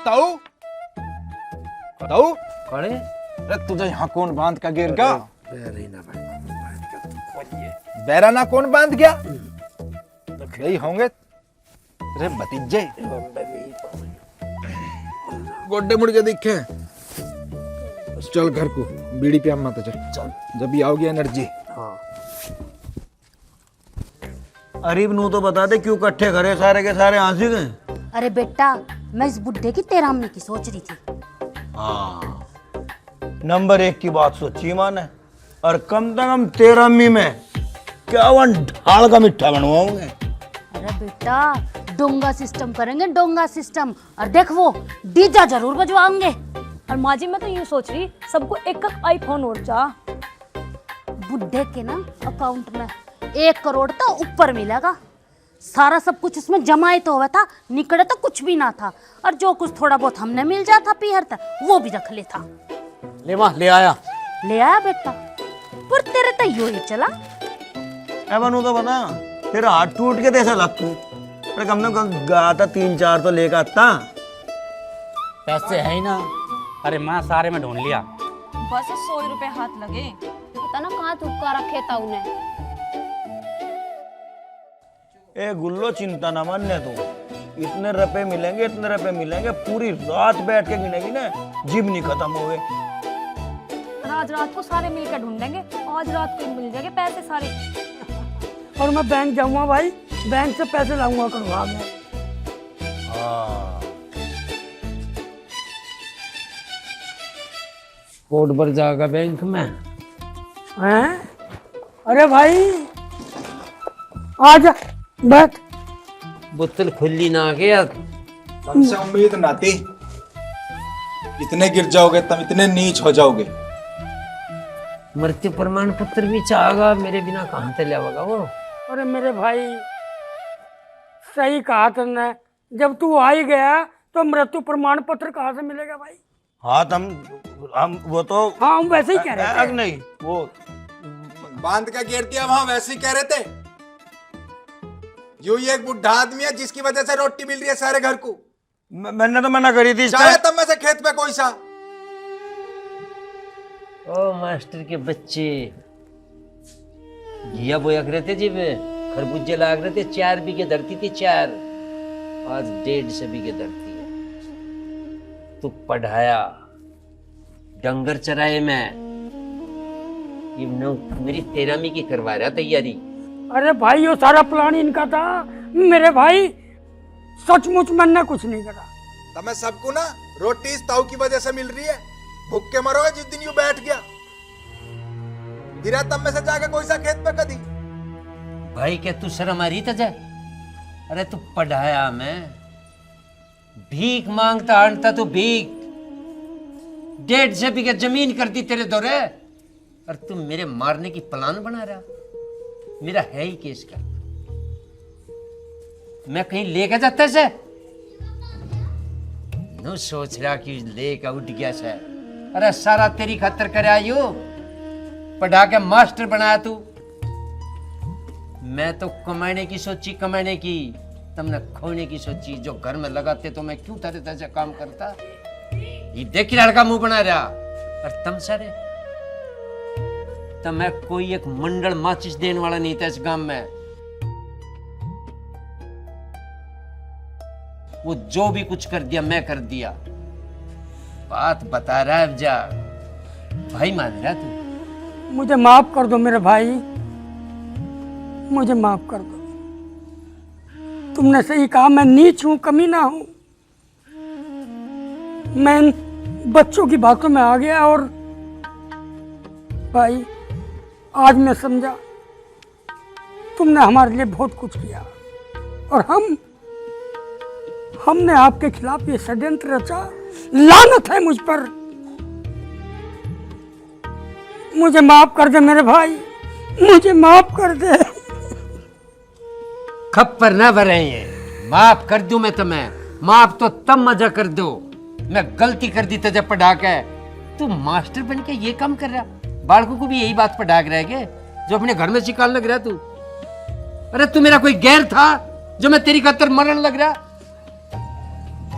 ताऊ ताऊ, कड़े अरे तुझे यहाँ कौन बांध का गिर गया? बैराना कौन बांध गया? यही होंगे तेरे भतीजे। गोड्डे मुड़ के दिखे। चल घर को, बीड़ी पे मत चल, जब भी आओगी एनर्जी। अरीब नू तो बता दे क्यों इकट्ठे करे सारे के सारे आंसी गए? अरे बेटा, मैं इस बुड्ढे की तेरामनी की सोच रही थी। हाँ नंबर 1 की बात सोची माँ ने, और कम से कम 13वीं में 51 ढाल का मिठा बनवाऊंगे। अरे बेटा, डोंगा सिस्टम करेंगे, डोंगा सिस्टम। और देख वो डीजा जरूर बजवाएंगे। और माँ जी मैं तो यूं सोच रही, सबको एक एक आईफोन और जा। बुड्ढे के ना अकाउंट में 1 करोड़ तो ऊपर मिलेगा। सारा सब कुछ उसमें जमा तो हुआ था, निकले तो कुछ भी ना था। और जो कुछ थोड़ा बहुत हमने मिल जाता पीहर तक, वो भी रख लेता। ले माँ ले आया। ले आया बेटा, पर तेरे तो यो ही चला। ए बनू तो बता, तेरा हाथ टूट के कैसा लगता? अरे कम ने कम गया था 3-4 तो लेकर आता। पैसे है ही ना। अरे माँ सारे में ढूंढ लिया। बस 100 रुपए हाथ लगे। पता ना कहाँ थुपका रखे ताऊ ने। ए गुल्लो चिंता ना मानने तू, इतने रुपए मिलेंगे, इतने रुपए मिलेंगे, पूरी रात बैठ के गिनेगी ना, जिब नहीं खत्म हुए। आज रात को सारे मिलकर ढूंढेंगे, आज रात को मिल जाएंगे पैसे सारे। और मैं बैंक जाऊंगा भाई, बैंक से पैसे लाऊंगा करवा में। कोड पर जाएगा बैंक में। हैं? अरे भाई आजा बैठ। बोतल खुली ना गया। तुमसे उम्मीद ना थी, इतने गिर जाओगे तुम, इतने नीच हो जाओगे। मृत्यु प्रमाण पत्र भी चाहेगा, मेरे बिना कहाँ से लाएगा वो। अरे मेरे भाई सही कहा तुमने, जब तू आ ही गया तो मृत्यु प्रमाण पत्र कहाँ से मिलेगा भाई? हाँ हम वो तो हाँ हम वैसे ही कह रहे थे। नहीं वो बांध का घेर दिया वहां, वैसे ही कह रहे थे। यू ही एक बुढ़ा आदमी है जिसकी वजह से रोटी मिल रही है सारे घर को। मैंने तो मना करी थी। चाहे तब में से खेत पे कोई सा। ओ मास्टर के बच्चे, घिया बोया रहे थे जी में, खरबूजे लाग रहे थे, 4 बीघे धरती थी 4, आज 150 बीघे धरती है। तू पढ़ाया, डंगर चराए, मैं ये मेरी 13वीं की करवा रहा तैयारी। अरे भाई ये सारा प्लान इनका था मेरे भाई, सचमुच मैंने कुछ नहीं करा। तब मैं सबको ना रोटी इस ताऊ की वजह से मिल रही है, भूख के मरोगे जिस दिन यू बैठ गया। गिरा तब में से जाके कोई सा खेत पे कदी। भाई क्या तू शर्म आ रही तुझे? अरे तू पढ़ाया, मैं भीख मांगता आणता, तू भीख 150 बीघे जमीन कर दी तेरे दौरे, और तू मेरे मारने की प्लान बना रहा। मेरा है ही केस का, मैं कहीं लेके जाता से नो सोच रहा कि लेके उठ गया से। अरे सारा तेरी खातर कराया यू, पढ़ा के मास्टर बनाया तू। मैं तो कमाने की सोची, कमाने की, तुमने खोने की सोची। जो घर में लगाते तो मैं क्यों तेरे तरह काम करता। ये देखी लड़का मुंह बना रहा, और तुम सारे तो मैं कोई एक मंडल माचिस देने वाला नहीं था इस गांव में। वो जो भी कुछ कर दिया मैं कर दिया। बात बता रहा है, जा भाई मान रहा तू। मुझे माफ कर दो मेरे भाई, मुझे माफ कर दो। तुमने सही कहा, मैं नीच हूं, कमी ना हूं। मैं इन बच्चों की बातों में आ गया, और भाई आज मैं समझा तुमने हमारे लिए बहुत कुछ किया, और हमने आपके खिलाफ ये षड्यंत्र रचा। लानत है मुझ पर, मुझे माफ कर दे मेरे भाई, मुझे माफ कर दे। खप्पर ना भरे हैं, माफ कर दूं मैं तुम्हें। माफ तो तब मजा कर दो, मैं गलती कर दी तुझे पढ़ा के। तू मास्टर बन के ये काम कर रहा, बालकों को भी यही बात पढ़ा रहा है जो अपने घर में सिखाने लग रहा तू। अरे तू मेरा कोई गैर था जो मैं तेरी खातर मरने लग रहा?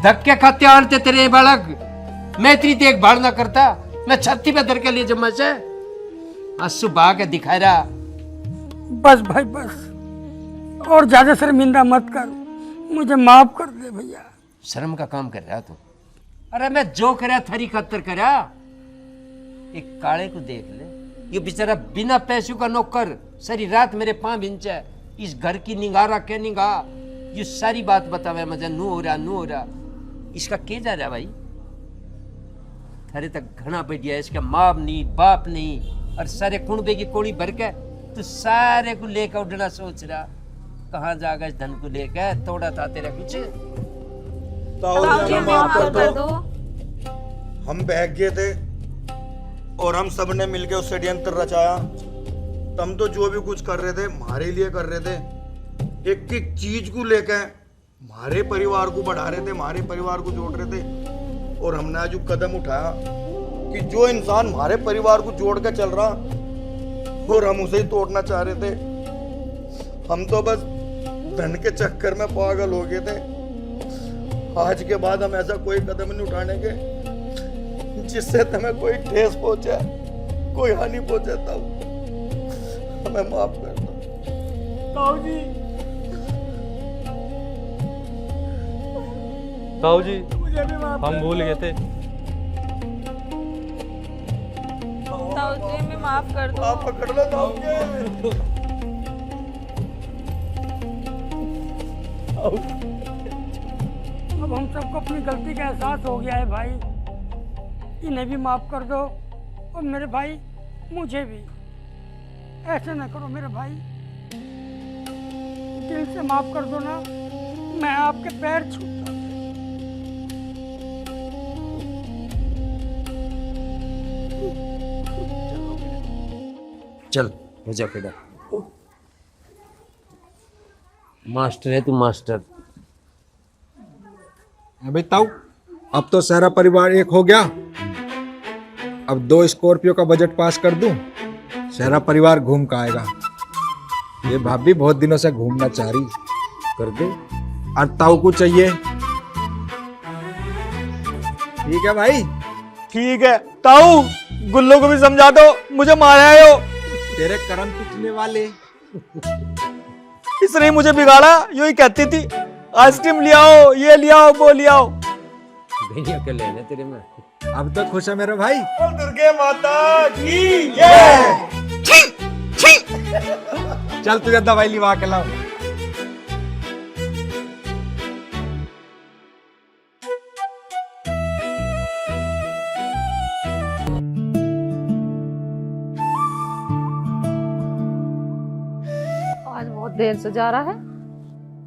धक्के खाते आते तेरे बालक, मैं इतनी देखभाल ना करता, मैं छत्ती पे धर के लिए जमा से आंसू बहा के दिखा रहा। बस भाई बस, और ज्यादा शर्मिंदा मत कर, मुझे माफ कर दे भैया। शर्म का काम कर रहा तू? अरे मैं जो करा थारी खातर करा। एक काले को देख ले, ये बेचारा बिना पैसों का नौकर, सारी रात मेरे पांव भिंचा, इस घर की निगाह रखे निगाह, ये सारी बात बतावे मुझे, नू हो रहा। इसका के जा रहा भाई? थारे तक घना बढ़िया, इसका माँ नहीं बाप नहीं, और सारे कुंबे की कोड़ी भर के तू सारे को लेकर उड़ना सोच रहा। कहाँ जाएगा इस धन को लेकर? तोड़ा था तेरा कुछ? माफ कर दो। हम बहक गए थे और हम सब ने मिलकर उस षड्यंत्र रचाया। तुम तो जो भी कुछ कर रहे थे हमारे लिए कर रहे थे, एक एक चीज को लेकर हमारे परिवार को बढ़ा रहे थे, हमारे परिवार को जोड़ रहे थे। और हमने आज जो कदम उठाया, कि जो इंसान हमारे परिवार को जोड़ कर चल रहा और हम उसे ही तोड़ना चाह रहे थे। हम तो बस धन के चक्कर में पागल हो गए थे। आज के बाद हम ऐसा कोई कदम नहीं उठानेंगे जिससे तुम्हें कोई ठेस पहुंचे, कोई हानि पहुंचे। तब हमें माफ कर दो। ताऊ जी, ताऊ जी मुझे भी माफ हम भूल गए थे। ताऊ जी हमें माफ कर दो। आप पकड़ लो ताऊ जी। अब हम सबको अपनी गलती का एहसास हो गया है भाई। इन्हें भी माफ कर दो और मेरे भाई मुझे भी। ऐसे ना करो मेरे भाई, दिल से माफ कर दो ना, मैं आपके पैर छूता हूं। चल हो जा बेटा, मास्टर है तू मास्टर। अबे ताऊ, अब तो सारा परिवार एक हो गया। अब 2 स्कॉर्पियो का बजट पास कर दूं, सारा परिवार घूम का आएगा। ये भाभी बहुत दिनों से घूमना चाह रही, कर दे। और ताऊ को चाहिए। ठीक है भाई। ठीक है ताऊ, गुल्लो को भी समझा दो, मुझे मारा है हो। तेरे कर्म पिछले वाले। इसने मुझे बिगाड़ा, यूं ही कहती थी आइसक्रीम ले आओ, ये ले आओ, वो ले आओ। भैया के लेने तेरे में। अब तो खुश है मेरा भाई। दुर्गे माता की जय। चल तुझे दवाई लिवा के लाओ। आज बहुत देर से जा रहा है।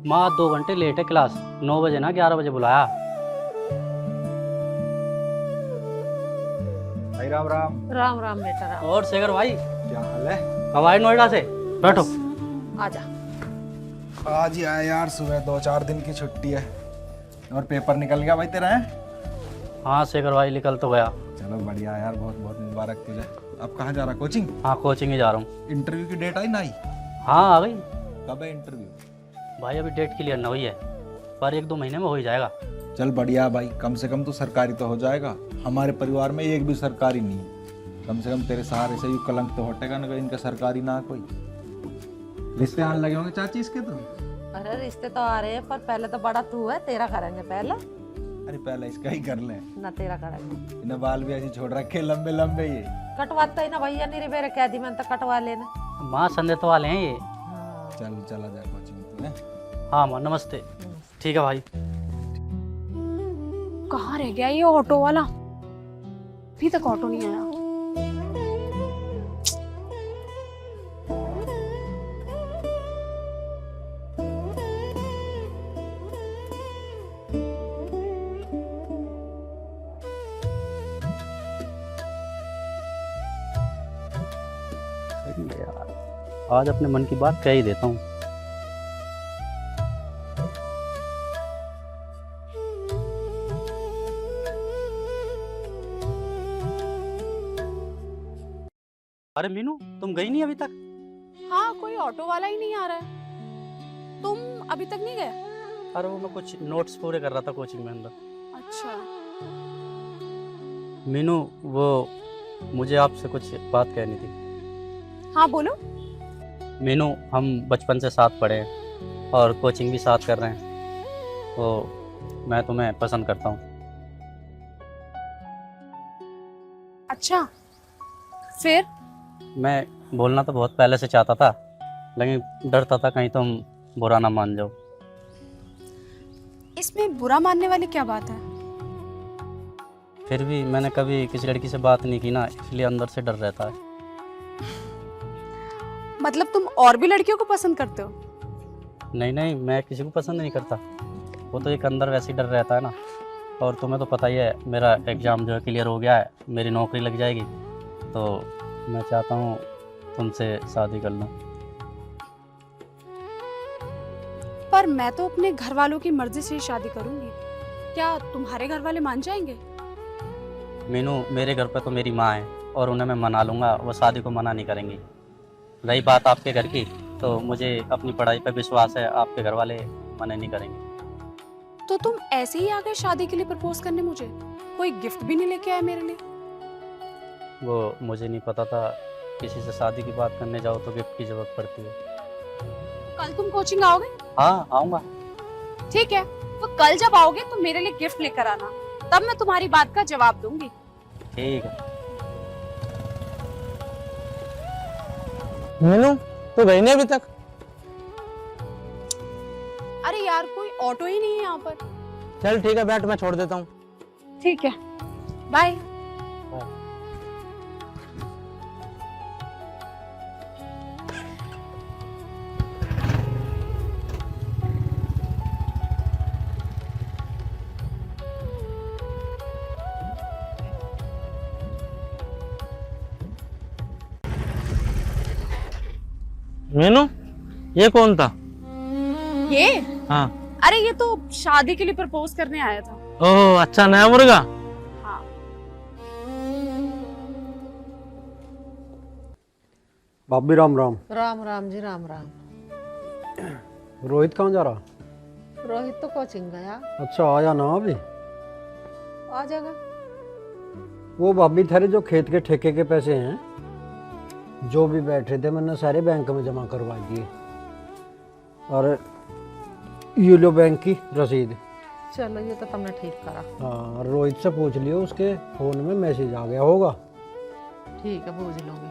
माँ 2 घंटे लेट है क्लास, 9 बजे ना 11 बजे बुलाया। भाई राम राम। राम राम बेटा राम। और शेखर भाई क्या हाल है? हवाई नोएडा से बैठो। आजा। आज ही आया यार, सुबह 2-4 दिन की छुट्टी है। और पेपर निकल गया भाई तेरा है? हाँ शेखर भाई निकल तो गया। चलो बढ़िया यार, बहुत बहुत मुबारक तुझे। अब कहाँ जा रहा, कोचिंग? हाँ कोचिंग ही जा रहा हूँ। इंटरव्यू की डेट आई ना आई? हाँ आ गई कब है इंटरव्यू? भाई, अभी डेट क्लियर ना हुई है, पर 1-2 महीने में हो ही जाएगा। चल बढ़िया भाई, कम से कम तो सरकारी तो हो जाएगा। हमारे परिवार में एक भी सरकारी नहीं है। कम से कम तेरे सहारे से यू कलंक तो हटेगा ना, इनका सरकारी ना कोई। रिश्ते आने लगे होंगे चाची इसके तो? अरे रिश्ते तो आ रहे हैं, पर पहले तो बड़ा तू है, तेरा करेंगे पहले। अरे पहले इसका ही कर ले ना तेरा करेंगे। इन्हें बाल भी ऐसे छोड़ रखे लंबे लंबे। ये कटवाता ही ना भैया, नहीं मेरे कह दी मैंने तो कटवा लेना। माँ संदेश वाले हैं ये। चल चला जा कोचिंग तू है। हाँ माँ नमस्ते। ठीक है भाई। कहाँ रह गया ये ऑटो वाला? अभी तक ऑटो नहीं आया। सही है यार, आज अपने मन की बात कह ही देता हूँ। अरे मीनू, तुम गई नहीं अभी तक? हाँ, कोई ऑटो वाला ही नहीं आ रहा है। तुम अभी तक नहीं गए? अरे वो मैं कुछ नोट्स पूरे कर रहा था कोचिंग में अंदर। अच्छा। मीनू, वो मुझे आपसे कुछ बात कहनी थी। हाँ बोलो। मीनू, हम बचपन से साथ पढ़े हैं और कोचिंग भी साथ कर रहे हैं, तो मैं तुम्हें पसंद करता हूँ। अच्छा, फिर? मैं बोलना तो बहुत पहले से चाहता था, लेकिन डरता था कहीं तुम बुरा ना मान जाओ। इसमें बुरा मानने वाली क्या बात है? फिर भी मैंने कभी किसी लड़की से बात नहीं की ना, इसलिए अंदर से डर रहता है। मतलब तुम और भी लड़कियों को पसंद करते हो? नहीं नहीं, मैं किसी को पसंद नहीं करता, वो तो एक अंदर वैसे ही डर रहता है ना। और तुम्हें तो पता ही है, मेरा एग्ज़ाम जो है क्लियर हो गया है, मेरी नौकरी लग जाएगी, तो मैं चाहता हूँ तुमसे शादी कर लूँ। पर मैं तो अपने घर वालों की मर्जी से ही शादी करूंगी। क्या तुम्हारे घर वाले मान जाएंगे? मीनू, मेरे घर पे तो मेरी माँ है और उन्हें मैं मना लूँगा, वो शादी को मना नहीं करेंगी। रही बात आपके घर की, तो मुझे अपनी पढ़ाई पे विश्वास है, आपके घर वाले मना नहीं करेंगे। तो तुम ऐसे ही आ गए शादी के लिए प्रपोज करने मुझे? कोई गिफ्ट भी नहीं लेके आए मेरे लिए? वो मुझे नहीं पता था किसी से शादी की बात करने जाओ तो गिफ्ट की जरूरत पड़ती है। कल तुम कोचिंग आओगे? हाँ आऊँगा। ठीक है, तो कल जब आओगे तो मेरे लिए गिफ्ट लेकर आना, तब मैं तुम्हारी बात का जवाब दूंगी। ठीक है। मीनू तो गई नहीं अभी तक? अरे यार, कोई ऑटो ही नहीं है यहाँ पर। चल ठीक है, बैठ, मैं छोड़ देता हूँ। ठीक है, बाय। मीनू, ये कौन था? ये? हाँ। अरे ये तो शादी के लिए प्रपोज करने आया था। ओह अच्छा, नया मुर्गा। हाँ। भाभी राम राम। राम राम जी, राम राम। रोहित कहाँ जा रहा? रोहित तो कोचिंग गया। अच्छा, आया ना अभी? आ जाएगा। वो भाभी तेरे जो खेत के ठेके के पैसे हैं जो भी बैठे थे, मैंने सारे बैंक में जमा करवा दिए। और ये लो बैंक की रसीद। चलो, ये तो तुमने ठीक करा। हाँ, रोहित से पूछ लियो, उसके फोन में मैसेज आ गया होगा। ठीक है, पूछ लूंगी।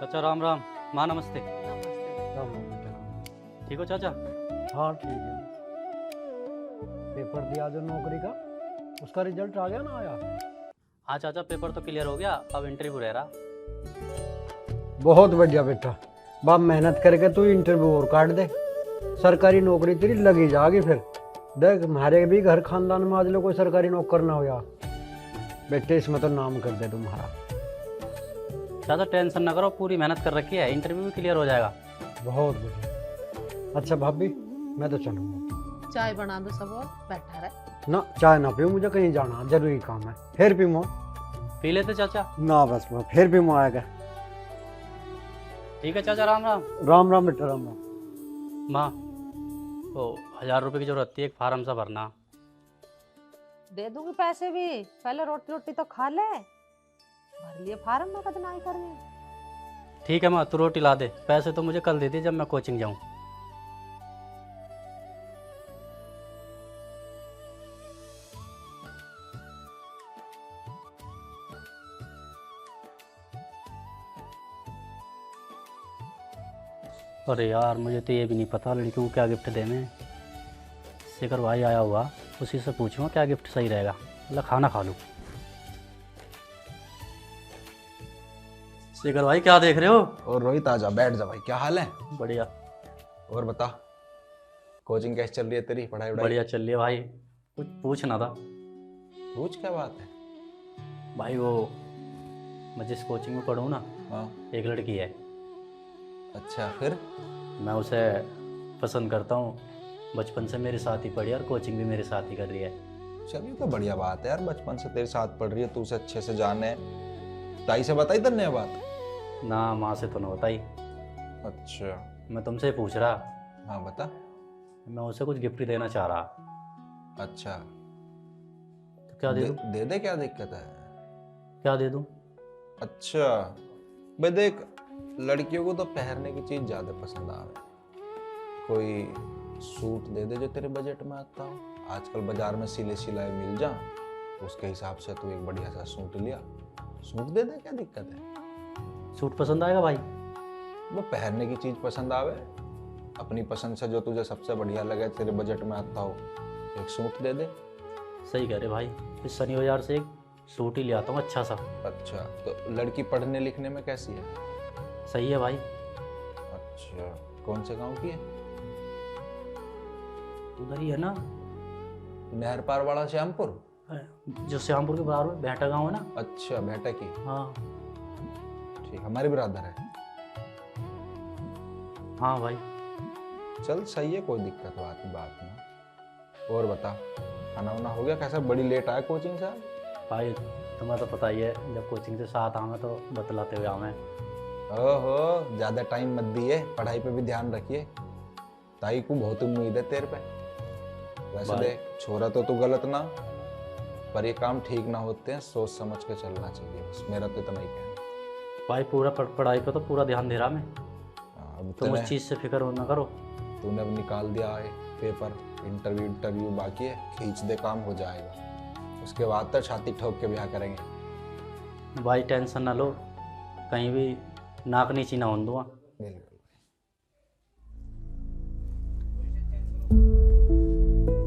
चाचा राम राम। माँ नमस्ते। नमस्ते। ठीक हो चाचा? हाँ ठीक है। पेपर दिया जो नौकरी का, उसका रिजल्ट आ गया ना? आया? हाँ चाचा, पेपर तो क्लियर हो गया, अब इंटरव्यू रह रहा। बहुत बढ़िया बेटा, बाप मेहनत करके तू इंटरव्यू और काट दे, सरकारी नौकरी तेरी लगी जाएगी। फिर देख, हमारे भी घर खानदान में आज लो कोई सरकारी नौकर ना हो यार बेटे, इसमें तो नाम कर दे तुम्हारा। चाचा टेंशन ना करो, पूरी मेहनत कर रखी है, इंटरव्यू भी क्लियर हो जाएगा। बहुत बढ़िया। अच्छा भाभी, मैं तो चलूँगा। चाय बना दो सब और बैठा रहे। ना, चाय ना पीऊँ, मुझे कहीं जाना जरूरी काम है। फिर पीऊँ? पी लेते चाचा। ना बस, मैं फिर पीऊँ आएगा। ठीक है चाचा, राम राम। राम राम बेटा, राम राम। माँ, तो 1000 रुपये की जरूरत थी, एक फार्म सा भरना। दे दूंगी पैसे भी, पहले रोटी रोटी तो खा ले। भर लिए फार्म में कदनाई करनी। ठीक है माँ, तू रोटी ला दे, पैसे तो मुझे कल दे दे जब मैं कोचिंग जाऊँ। अरे यार, मुझे तो ये भी नहीं पता लड़कियों को क्या गिफ्ट देने। शेखर भाई आया हुआ, उसी से पूछूंगा क्या गिफ्ट सही रहेगा, मतलब खाना खा लूँ। शेखर भाई क्या देख रहे हो? और रोहित आजा, बैठ जा भाई, क्या हाल है? बढ़िया। और बता, कोचिंग कैसे चल रही है तेरी? पढ़ाई वढ़ाई बढ़िया चल रही है भाई। कुछ पूछना था। पूछ, क्या बात है? भाई वो मैं जिस कोचिंग में पढ़ूँ ना, हाँ। एक लड़की है। अच्छा, फिर? मैं उसे पसंद करता हूँ, बचपन से मेरे साथ ही पढ़ी और कोचिंग भी मेरे साथ ही कर रही है। चलिए तो बढ़िया बात है यार, बचपन से तेरे साथ पढ़ रही है, तू उसे अच्छे से जाने। ताई से बताई तन्ने ये बात? ना, माँ से तो ना बताई। अच्छा। मैं तुमसे पूछ रहा। हाँ बता। मैं उसे कुछ गिफ्ट देना चाह रहा। अच्छा, तो क्या दे दूं? दे दे, क्या दिक्कत है? क्या दे दूं? अच्छा भाई देख, लड़कियों को तो पहनने की चीज ज्यादा पसंद आवे। कोई सूट दे दे जो तेरे बजट में आता हो। आजकल बाजार में सिले सिलाए मिल जा, उसके हिसाब से तू एक बढ़िया सा सूट लिया, सूट दे दे, क्या दिक्कत है? सूट पसंद आएगा भाई? वो पहनने की चीज पसंद आवे, अपनी पसंद से जो तुझे सबसे बढ़िया लगे, तेरे बजट में आता हो, एक सूट दे दे। सही कह रहे भाई, इस शनि बाजार से एक सूट ही ले आता हूँ अच्छा सा। अच्छा, तो लड़की पढ़ने लिखने में कैसी है? सही है भाई। अच्छा, कौन से गांव की है? उधर ही है ना, नहर पार वाला श्यामपुर, जो श्यामपुर के बराबर भेटा गांव है ना। अच्छा, भेटा की। हाँ ठीक, हमारे बिरादर है। हाँ भाई। चल सही है, कोई दिक्कत बात नहीं। और बता, खाना वाना हो गया? कैसा बड़ी लेट आया कोचिंग से? भाई तुम्हें तो पता ही है, जब कोचिंग से साथ आवे तो बतलाते हुए आवे। ओहो, ज्यादा टाइम मत दिए, पढ़ाई पे भी ध्यान रखिए। ताई को बहुत उम्मीद है तेरे पे। वैसे भाई। देख, छोरा तो तू गलत ना, पर ये काम ठीक ना होते हैं, सोच समझ के चलना चाहिए, बस मेरा तो इतना ही कहना। भाई पूरा पढ़ाई पे तो पूरा ध्यान दे रहा मैं। अब तुम उस चीज़ से फिक्र ना करो। तूने अब निकाल दिया है पेपर, इंटरव्यू बाकी है, खींच दे, काम हो जाएगा। उसके बाद तो छाती ठोक के ब्याह करेंगे। भाई टेंशन ना लो, कहीं भी नाक नीची ना होने दूंगा। बिल्कुल।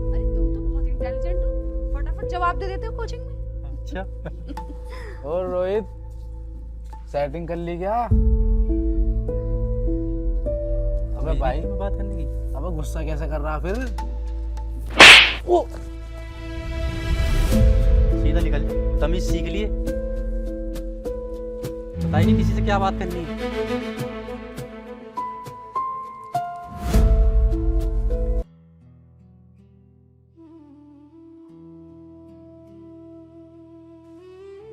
अरे तुम तो बहुत इंटेलिजेंट हो, फटाफट जवाब दे देते हो कोचिंग में। अच्छा। और रोहित, सेटिंग कर ली क्या? अबे भाई में बात करने की। अबे गुस्सा कैसे कर रहा फिर? ओ सीधा निकल, तमीज सीख लिए। पता ही नहीं किसी से क्या बात करनी है।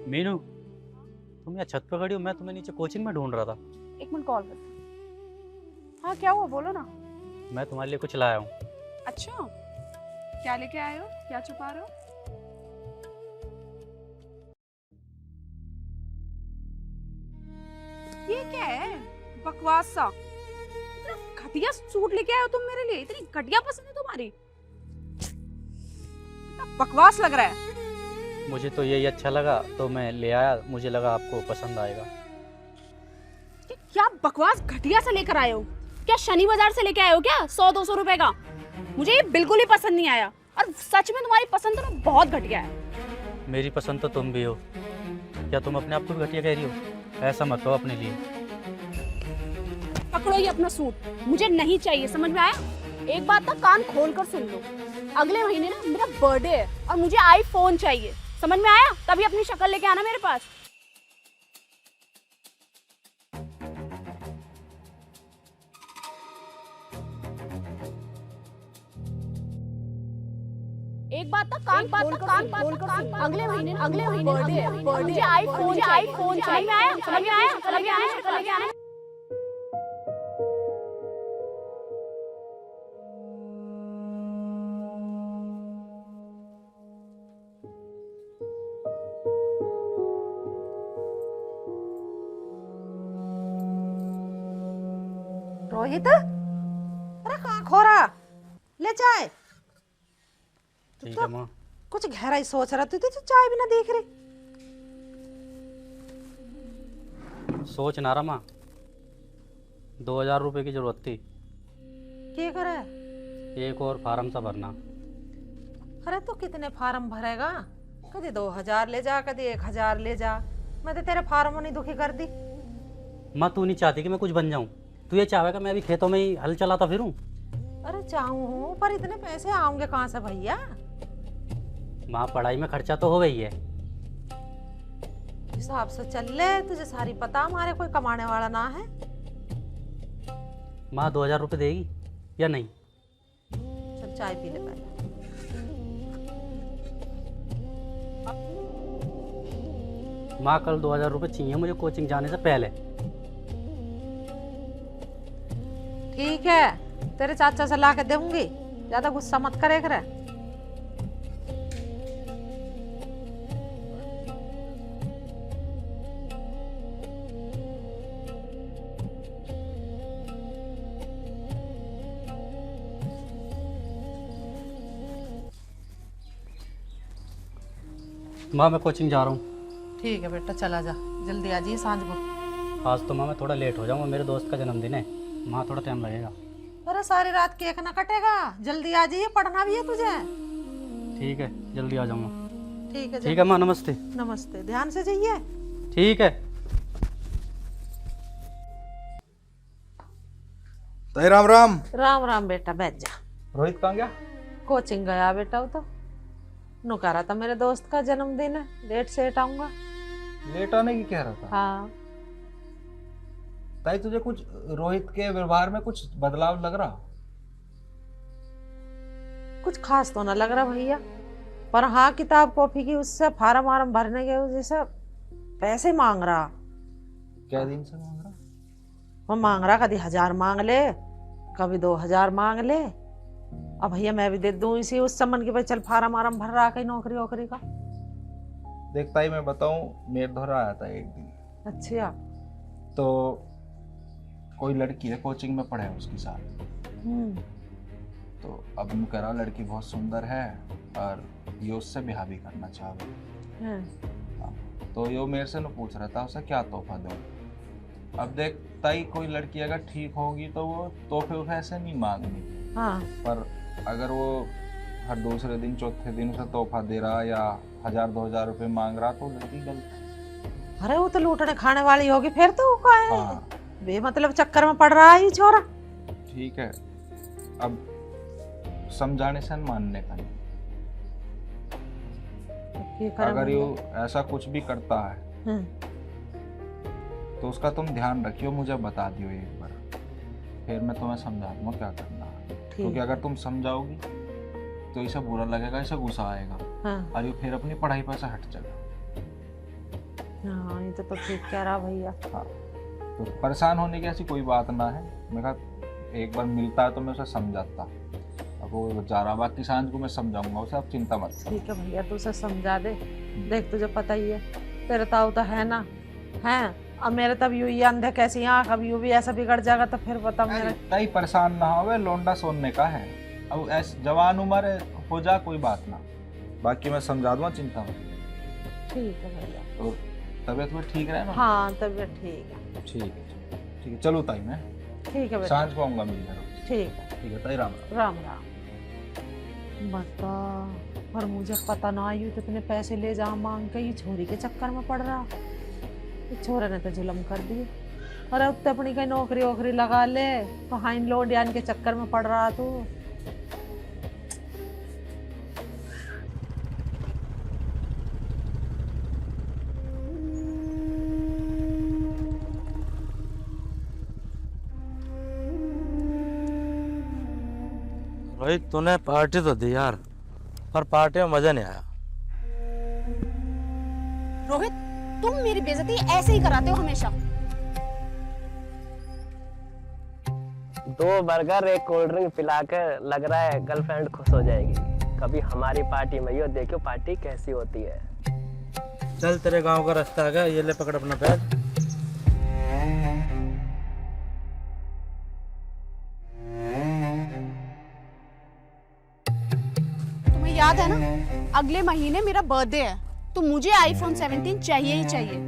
मीनू, तुम यहाँ छत पे खड़ी हो, मैं तुम्हें नीचे कोचिंग में ढूंढ रहा था। एक मिनट कॉल कर। हाँ क्या हुआ, बोलो ना। मैं तुम्हारे लिए कुछ लाया हूँ। अच्छा, क्या लेके आए हो, क्या छुपा रहे हो? ये क्या है, बकवास सा। इतना घटिया सूट लेके आए हो तुम मेरे लिए, इतनी घटिया पसंद है तुम्हारी। इतना बकवास लग रहा है। मुझे तो यही अच्छा लगा तो मैं ले आया, मुझे लगा आपको पसंद आएगा। क्या बकवास घटिया सा लेकर आए हो? क्या शनि बाजार से लेके आए हो क्या 100-200 रुपए का? मुझे ये बिल्कुल ही पसंद नहीं आया, और सच में तुम्हारी पसंद तो ना बहुत घटिया है। मेरी पसंद तो तुम भी हो, क्या तुम अपने आप को भी घटिया कह रही हो? ऐसा मत हो अपने लिए। पकड़ो ये अपना सूट, मुझे नहीं चाहिए, समझ में आया? एक बात ना कान खोल कर सुन लो, अगले महीने ना मेरा बर्थडे है और मुझे आईफोन चाहिए, समझ में आया? तभी अपनी शक्ल लेके आना मेरे पास। एक बात ना कान खोल कर सुन लो, अगले महीने बर्थडे है, मुझे आईफोन चाहिए, समझ में आया? समझ में आया? समझ में आया? शक्ल लेके आना। रोहित, अरे कहाँ खो रहा, ले चाय। ठीक है माँ। कुछ गहराई सोच रहा, तू तो चाय भी ना देख रही। सोच ना रहा माँ, 2000 रुपए की जरूरत थी। क्या करे? एक और फार्म सा भरना। अरे तू कितने फार्म भरेगा? कभी 2000 ले जा, कभी 1000 ले जा। मैं तो तेरे फार्म नहीं दुखी कर दी। माँ तू नहीं चाहती कि मैं कुछ बन जाऊं? तू ये चाहेगा मैं अभी खेतों में ही हल चलाता फिरूं? अरे चाहूँ, पर इतने पैसे आऊंगे कहाँ से भैया? माँ पढ़ाई में खर्चा तो हो गई है। हिसाब से चल ले, तुझे सारी पता, हमारे कोई कमाने वाला ना है। माँ 2000 रुपये देगी या नहीं? चल चाय पी ले पहले। माँ कल 2000 रुपये चाहिए मुझे कोचिंग जाने से पहले। ठीक है, तेरे चाचा से ला के दूंगी, ज्यादा गुस्सा मत करे करे। माँ मैं कोचिंग जा रहा हूँ। ठीक है बेटा, चला जा, जल्दी आ जाइए सांझ को। आज तो माँ मैं थोड़ा लेट हो जाऊँगा, मेरे दोस्त का जन्मदिन है। माँ थोड़ा टाइम लगेगा। अरे सारी रात केक ना कटेगा, जल्दी आ जाइए, पढ़ना भी है तुझे। ठीक है, जल्दी आ जाऊँगा। ठीक है, ठीक है माँ, नमस्ते। नमस्ते, ध्यान से जाइए। ठीक है। ताई राम राम। राम राम बेटा, बैठ जा। रोहित कहाँ गया? कोचिंग गया बेटा, वो तो नु कह रहा था मेरे दोस्त का जन्मदिन है, लेट सेट आऊंगा। लेट आने की कह रहा था? हाँ। ताई तुझे कुछ रोहित के व्यवहार में कुछ बदलाव लग रहा? कुछ खास तो ना लग रहा भैया, पर हाँ किताब कॉपी की उससे फार्म वार्म भरने के जैसे पैसे मांग रहा। क्या दिन से मांग रहा? वो मांग रहा, कभी 1000 मांग ले, कभी 2000 मांग ले। अब भैया मैं भी दे दूं इसी उस समन के भाई चल फार्म वार्म भर रहा कहीं नौकरी वोकरी का। देखता ही मैं बताऊं, मेरे घर आया था एक दिन, अच्छा। तो कोई लड़की है कोचिंग में पढ़े उसके साथ, तो अब मैं कह रहा लड़की बहुत सुंदर है और ये उससे ब्याह भी करना चाहे। हाँ, तो ये मेरे से न पूछ रहा था उसे क्या तोहफा दो। अब देखता ही कोई लड़की अगर ठीक होगी तो वो तोहफे वैसे नहीं मांगनी। हाँ। पर अगर वो हर दूसरे दिन चौथे दिन उसे तोहफा दे रहा या 1000-2000 रुपए मांग रहा तो लड़की गलत। अरे वो तो लूटने खाने वाली होगी फिर तो का है। हाँ। बे मतलब चक्कर में पड़ रहा है ये छोरा। ठीक है, अब समझाने से मानने का नहीं। अगर ये ऐसा कुछ भी करता है तो उसका तुम ध्यान रखियो, मुझे बता दियो एक बार, फिर मैं तुम्हें समझा दूंगा क्या करना है। क्योंकि अगर तुम समझाओगी तो इसे बुरा लगेगा, इसे गुस्सा आएगा। हाँ। और ये फिर अपनी पढ़ाई पर से हट जाएगा। हाँ ये तो ठीक कह रहा भैया। हाँ, तो परेशान होने की ऐसी कोई बात ना है। मैं कहा एक बार मिलता है तो मैं उसे समझाता, अब वो जा रहा, बाकी सांझ को मैं समझाऊंगा उसे, आप चिंता मत करो। ठीक है भैया, तू उसे समझा दे। देख तुझे पता ही है तेरे ताऊ तो है ना, है। अब मेरे तब यूं ही अंधे कैसी आँख, अब यूं भी ऐसा बिगड़ जाएगा तो फिर बता मेरे। तई परेशान ना हो, लोंडा सोनने का है, अब ऐसे जवान उम्र है, हो जा कोई बात ना, बाकी मैं समझा दूंगा, चिंता मत। ठीक है भैया। तो तबीयत में ठीक रहे ना? हाँ तबीयत ठीक है। ठीक है, ठीक है, चलो ताई मैं। ठीक है बेटा। सांझ को आऊंगा मिलने। ठीक है। ठीक है ताई, राम राम राम। बता, पर मुझे पता ना आयु तो इतने पैसे ले जा मांग के ये छोरी के चक्कर में पड़ रहा। इस छोरे ने तो जुल्म कर दिए। और अब तो अपनी कहीं नौकरी वोकरी लगा ले, तो हाँ इन लोडियान के चक्कर में पड़ रहा तू। रोहित तूने पार्टी तो दी यार, पर पार्टी में मजा नहीं आया। रोहित तुम मेरी बेइज्जती ऐसे ही कराते हो हमेशा। 2 बर्गर 1 कोल्ड ड्रिंक पिलाकर लग रहा है गर्लफ्रेंड खुश हो जाएगी। कभी हमारी पार्टी में यो देखो पार्टी कैसी होती है। चल तेरे गांव का रास्ता आ गया, ये ले पकड़ अपना बैग। तुम्हें याद है ना, अगले महीने मेरा बर्थडे है, तो मुझे आईफोन 17 चाहिए ही चाहिए,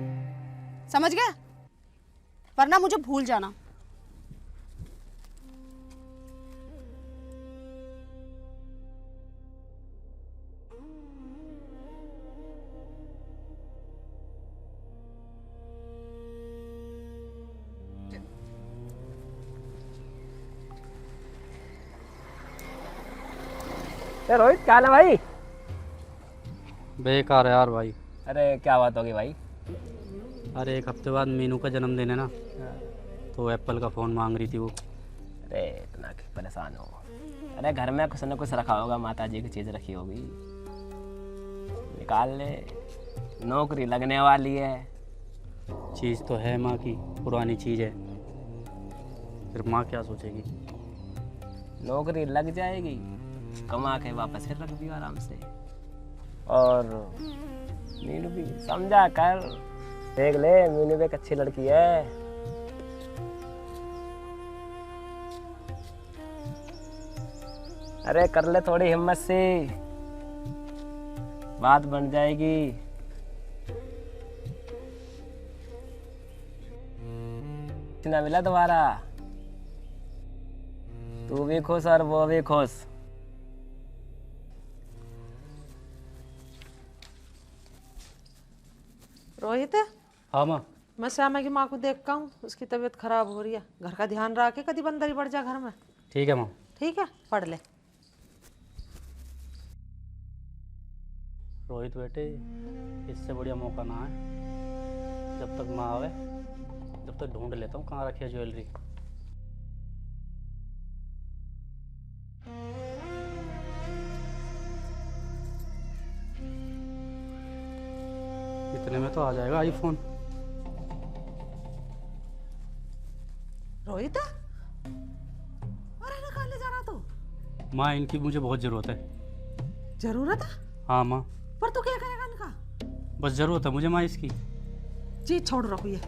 समझ गया? वरना मुझे भूल जाना। रोहित क्या हाल है भाई? बेकार है यार भाई। अरे क्या बात होगी भाई? अरे 1 हफ्ते बाद मीनू का जन्मदिन है ना, तो एप्पल का फ़ोन मांग रही थी वो। अरे इतना परेशान हो? अरे घर में कुछ न कुछ रखा होगा, माता जी की चीज़ रखी होगी, निकाल ले, नौकरी लगने वाली है। चीज़ तो है माँ की, पुरानी चीज़ है, फिर माँ क्या सोचेगी? नौकरी लग जाएगी, कमा के वापस फिर रख दियो आराम से। और मीनू भी समझा कर देख ले, मीनू भी एक अच्छी लड़की है। अरे कर ले थोड़ी हिम्मत से, बात बन जाएगी। ना मिला दोबारा, तू भी खुश और वो भी खुश। रोहित, हाँ माँ। मैं श्यामा की माँ को देखता हूँ, उसकी तबीयत खराब हो रही है, घर का ध्यान रख के कभी बंदरी बढ़ जा घर में। ठीक है माँ। ठीक है, पढ़ ले। रोहित बेटे, इससे बढ़िया मौका ना है, जब तक माँ आवे जब तक ढूंढ लेता हूँ कहाँ रखी है ज्वेलरी। इतने में तो आ जाएगा आईफोन। रोहित, अरे ना कहाँ ले जा रहा तू? माँ इनकी मुझे बहुत ज़रूरत है। जरूरत है? हाँ माँ, पर तू क्या करेगा इनका? बस ज़रूरत है मुझे माँ इसकी। चीज छोड़ रखो ये।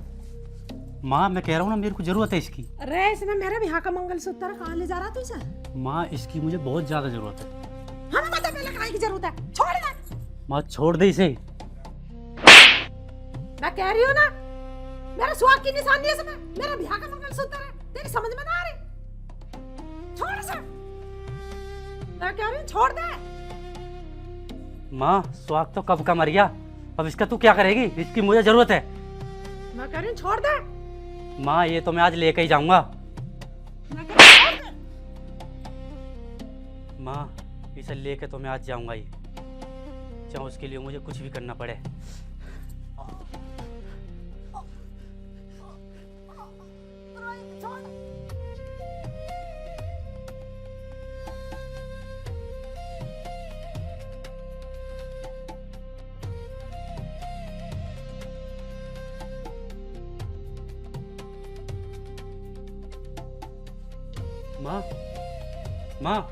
माँ मैं कह रहा हूँ ना, मेरे को ज़रूरत है इसकी। अरे इसमें मेरे बिहार का मंगलसूत्र है, कहाँ ले जा रहा तू इसे? माँ इसकी मुझे बहुत ज़्यादा ज़रूरत है। हमें पता पहले काहे की जरूरत है, छोड़ दे। माँ छोड़ दे इसे। मैं कह रही हूँ ना, मेरे सुहाग की निशानी है इसमें, मेरा बिहार का मंगलसूत्र है, तेरी समझ में ना आ रही? छोड़ इसे। मैं कह रही हूँ छोड़ दे। माँ सुहाग तो कब का मर गया, अब इसका तू क्या करेगी? इसकी मुझे ज़रूरत है। मैं कह रही हूँ छोड़ दे। माँ ये तो मैं आज लेके ही जाऊंगा। मैं कह रही हूँ छोड़ दे। माँ इसे लेके तो मैं आज जाऊंगा ही, चाहे उसके लिए मुझे कुछ भी करना पड़े। माँ, माँ,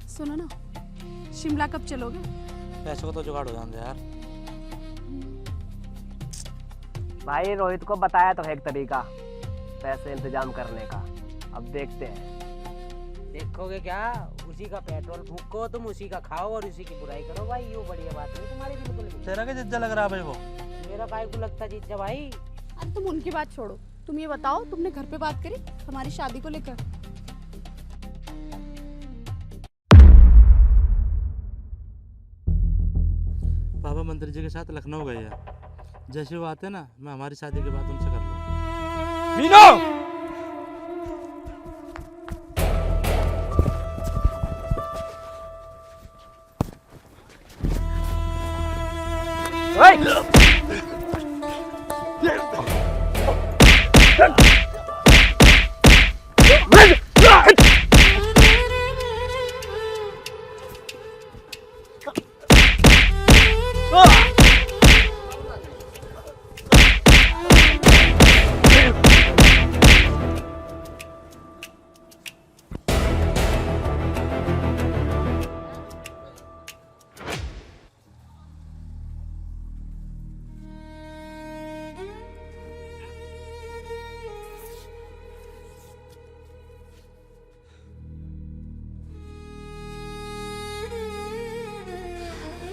सुनो ना, शिमला कब चलोगे? पैसों को तो जुगाड़ हो जाते यार। भाई रोहित को बताया तो है एक तरीका पैसे इंतजाम करने का, अब देखते हैं। देखोगे क्या? उसी का पेट्रोल फूको, तुम उसी का खाओ और उसी की बुराई करो भाई, यूँ बढ़िया बात नहीं तुम्हारी बिल्कुल भी। तेरा क्या जिज्जा लग रहा भाई वो? मेरा काय को लगता जीजा भाई। अरे तुम उनकी बात छोड़ो, तुम ये बताओ तुमने घर पे बात करी हमारी शादी को लेकर? पापा मंत्री जी के साथ लखनऊ गए हैं, जैसे वो आते ना मैं हमारी शादी के बाद उनसे कर लूँगा। मीनू!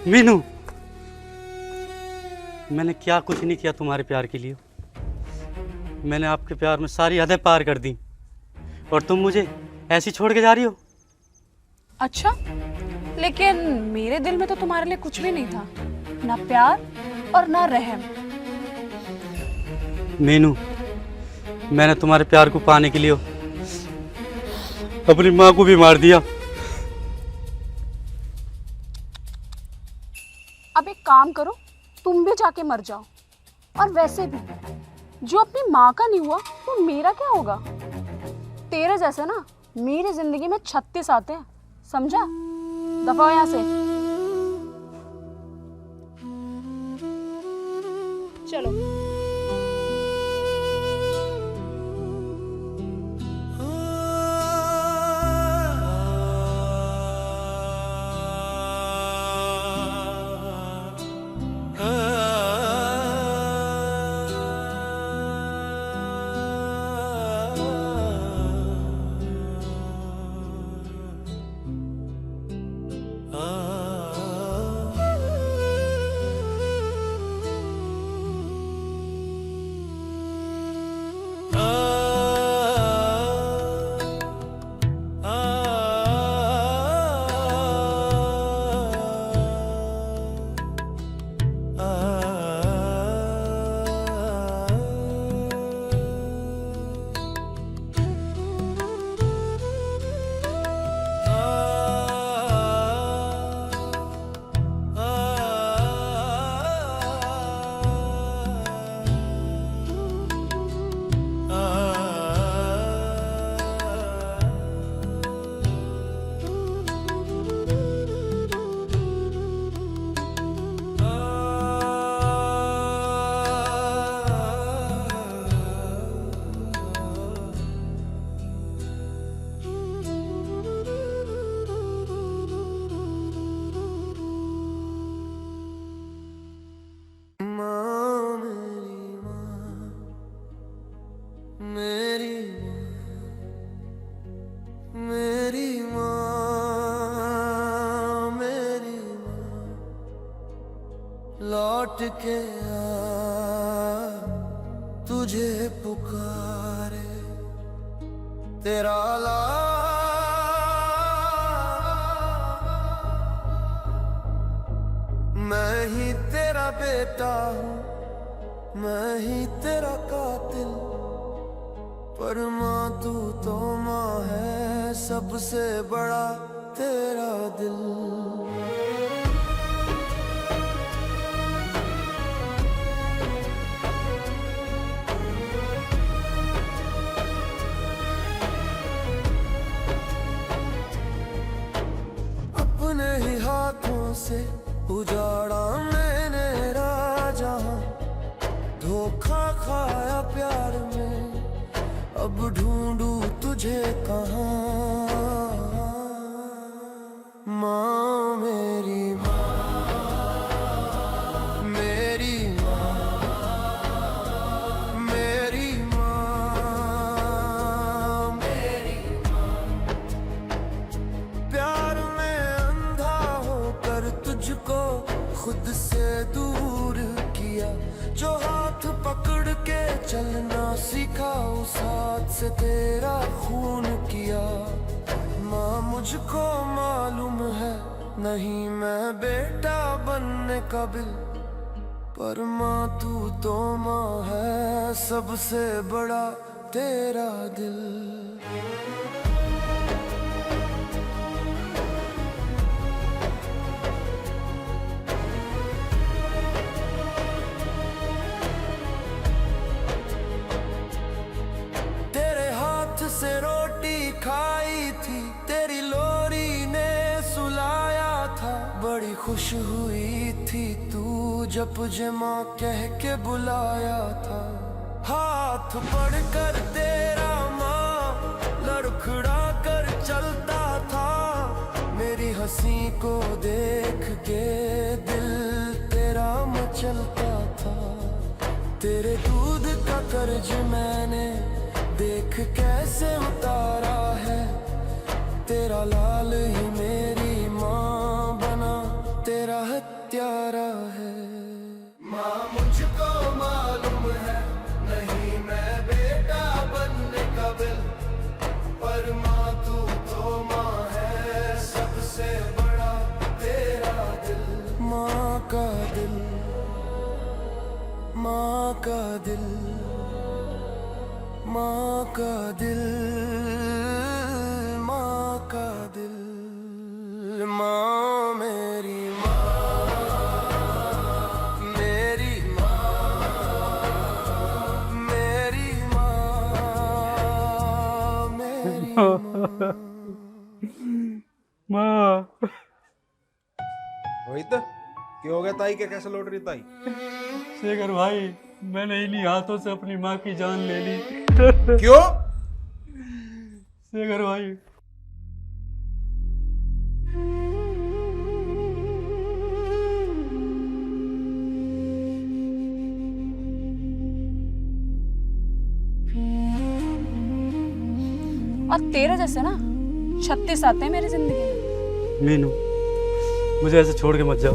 मीनू, मैंने क्या कुछ नहीं किया तुम्हारे प्यार के लिए। मैंने आपके प्यार में सारी हदें पार कर दी और तुम मुझे ऐसी छोड़ के जा रही हो। अच्छा, लेकिन मेरे दिल में तो तुम्हारे लिए कुछ भी नहीं था, ना प्यार और ना रहम। मीनू, मैंने तुम्हारे प्यार को पाने के लिए अपनी माँ को भी मार दिया। अब एक काम करो, तुम भी जाके मर जाओ। और वैसे भी जो अपनी माँ का नहीं हुआ वो मेरा क्या होगा? तेरे जैसे ना मेरी जिंदगी में 36 आते हैं, समझा? दफा हो यहाँ से। चलो। मेरी मेरी माँ, मेरी माँ, लौट के आ, तुझे पुकारे तेरा मैं ही तेरा बेटा हूँ, मैं ही तेरा कातिल, पर माँ तू तो माँ है, सबसे बड़ा तेरा दिल। अपने ही हाथों से उजाड़ा मैंने राजहां, धोखा खाया प्यार में, अब ढूंढूं तुझे कहाँ। माँ मेरी माँ, मेरी माँ, मेरी माँ, मेरी माँ, प्यार में अंधा होकर तुझको खुद से दूर किया, जो हाथ पकड़ के चलना सीखा उस हाथ से तेरा खून किया। माँ मुझको मालूम है नहीं मैं बेटा बनने काबिल, पर माँ तू तो माँ है, सबसे बड़ा तेरा दिल। से रोटी खाई थी, तेरी लोरी ने सुलाया था, बड़ी खुश हुई थी तू जब मुझे माँ कह के बुलाया था। हाथ पढ़कर तेरा माँ लड़खड़ा कर चलता था, मेरी हंसी को देख के दिल तेरा मचलता था। तेरे दूध का कर्ज मैंने देख कैसे उतारा है, तेरा लाल ही मेरी माँ बना, तेरा हत्यारा है। माँ मुझको मालूम है नहीं मैं बेटा बनने काबिल, पर माँ तू तो माँ है, सबसे बड़ा तेरा दिल। माँ का दिल, माँ का दिल, माँ का दिल, माँ का दिल, माँ मेरी माँ, मेरी माँ, मेरी माँ, मेरी माँ। रोहित क्यों हो गया ताई के, कैसे लौट रही ताई? शेखर भाई मैंने इन्हीं हाथों से अपनी माँ की जान ले ली। क्यों? शेखर भाई और तेरे जैसे ना 36 आते हैं मेरी जिंदगी में। मीनू मुझे ऐसे छोड़ के मत जाओ।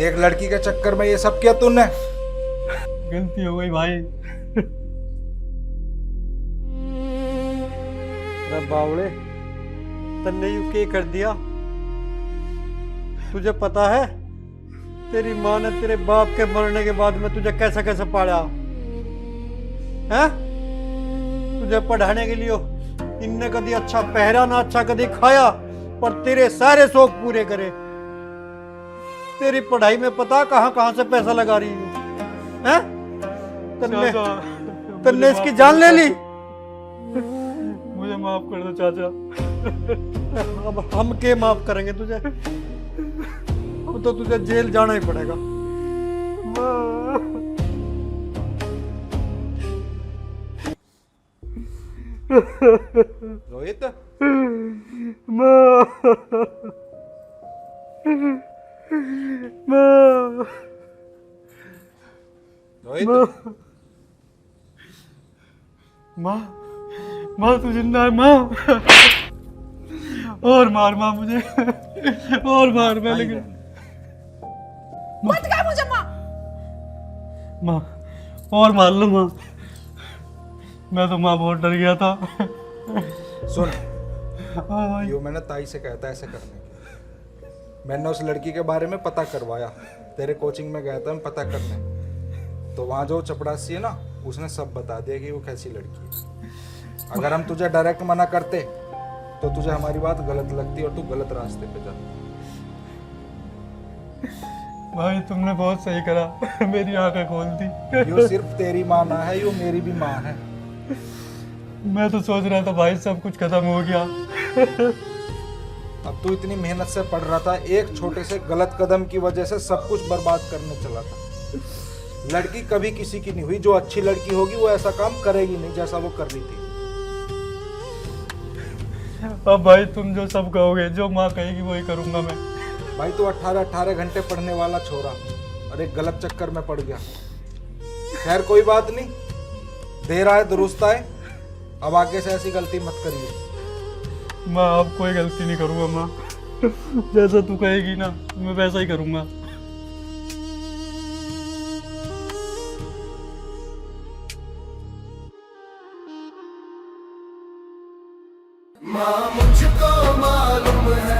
एक लड़की के चक्कर में ये सब किया तूने? गलती हो गई भाई। बावड़े तन्ने यू के कर दिया? तुझे पता है तेरी माँ ने तेरे बाप के मरने के बाद में तुझे कैसे कैसे पाला है? तुझे पढ़ाने के लिए इनने कभी अच्छा पहरा ना अच्छा कभी खाया, पर तेरे सारे शौक पूरे करे। तेरी पढ़ाई में पता कहां कहां से पैसा लगा रही हूँ हैं? तन्ने इसकी जान ले ली। मुझे माफ कर दो चाचा। अब हम के माफ करेंगे तुझे? अब तो तुझे जेल जाना ही पड़ेगा। रोहित रोहित माँ माँ तू जिंदा है माँ। और मार माँ मुझे, और मार मैं, लेकिन मत कर मुझे माँ। माँ और मार लो माँ, मैं तो माँ बहुत डर गया था। सुन, हाँ भाई। यो मैंने ताई से कहता ऐसे करने के। मैंने उस लड़की के बारे में पता करवाया, तेरे कोचिंग में गया था मैं पता करने, तो वहाँ जो चपड़ासी है ना उसने सब बता दिया कि वो कैसी लड़की है। अगर हम तुझे डायरेक्ट मना करते तो तुझे हमारी बात गलत लगती और तू गलत रास्ते पे जाता। भाई तुमने बहुत सही करा, मेरी आंखें खोल दी। यो सिर्फ तेरी माँ ना है, यो मेरी भी माँ है। मैं तो सोच रहा था भाई सब कुछ खत्म हो गया। अब तू इतनी मेहनत से पढ़ रहा था, एक छोटे से गलत कदम की वजह से सब कुछ बर्बाद करने चला था। लड़की कभी किसी की नहीं हुई, जो अच्छी लड़की होगी वो ऐसा काम करेगी नहीं जैसा वो कर रही थी। अब भाई तुम जो सब कहोगे, जो माँ कहेगी वही करूंगा मैं। भाई तू 18 घंटे पढ़ने वाला छोरा और एक गलत चक्कर में पड़ गया। खैर कोई बात नहीं, देर आए दुरुस्त आए। अब आगे से ऐसी गलती मत करिए। माँ अब कोई गलती नहीं करूंगा माँ, जैसा तू कहेगी ना मैं वैसा ही करूंगा। माँ मुझको मालूम है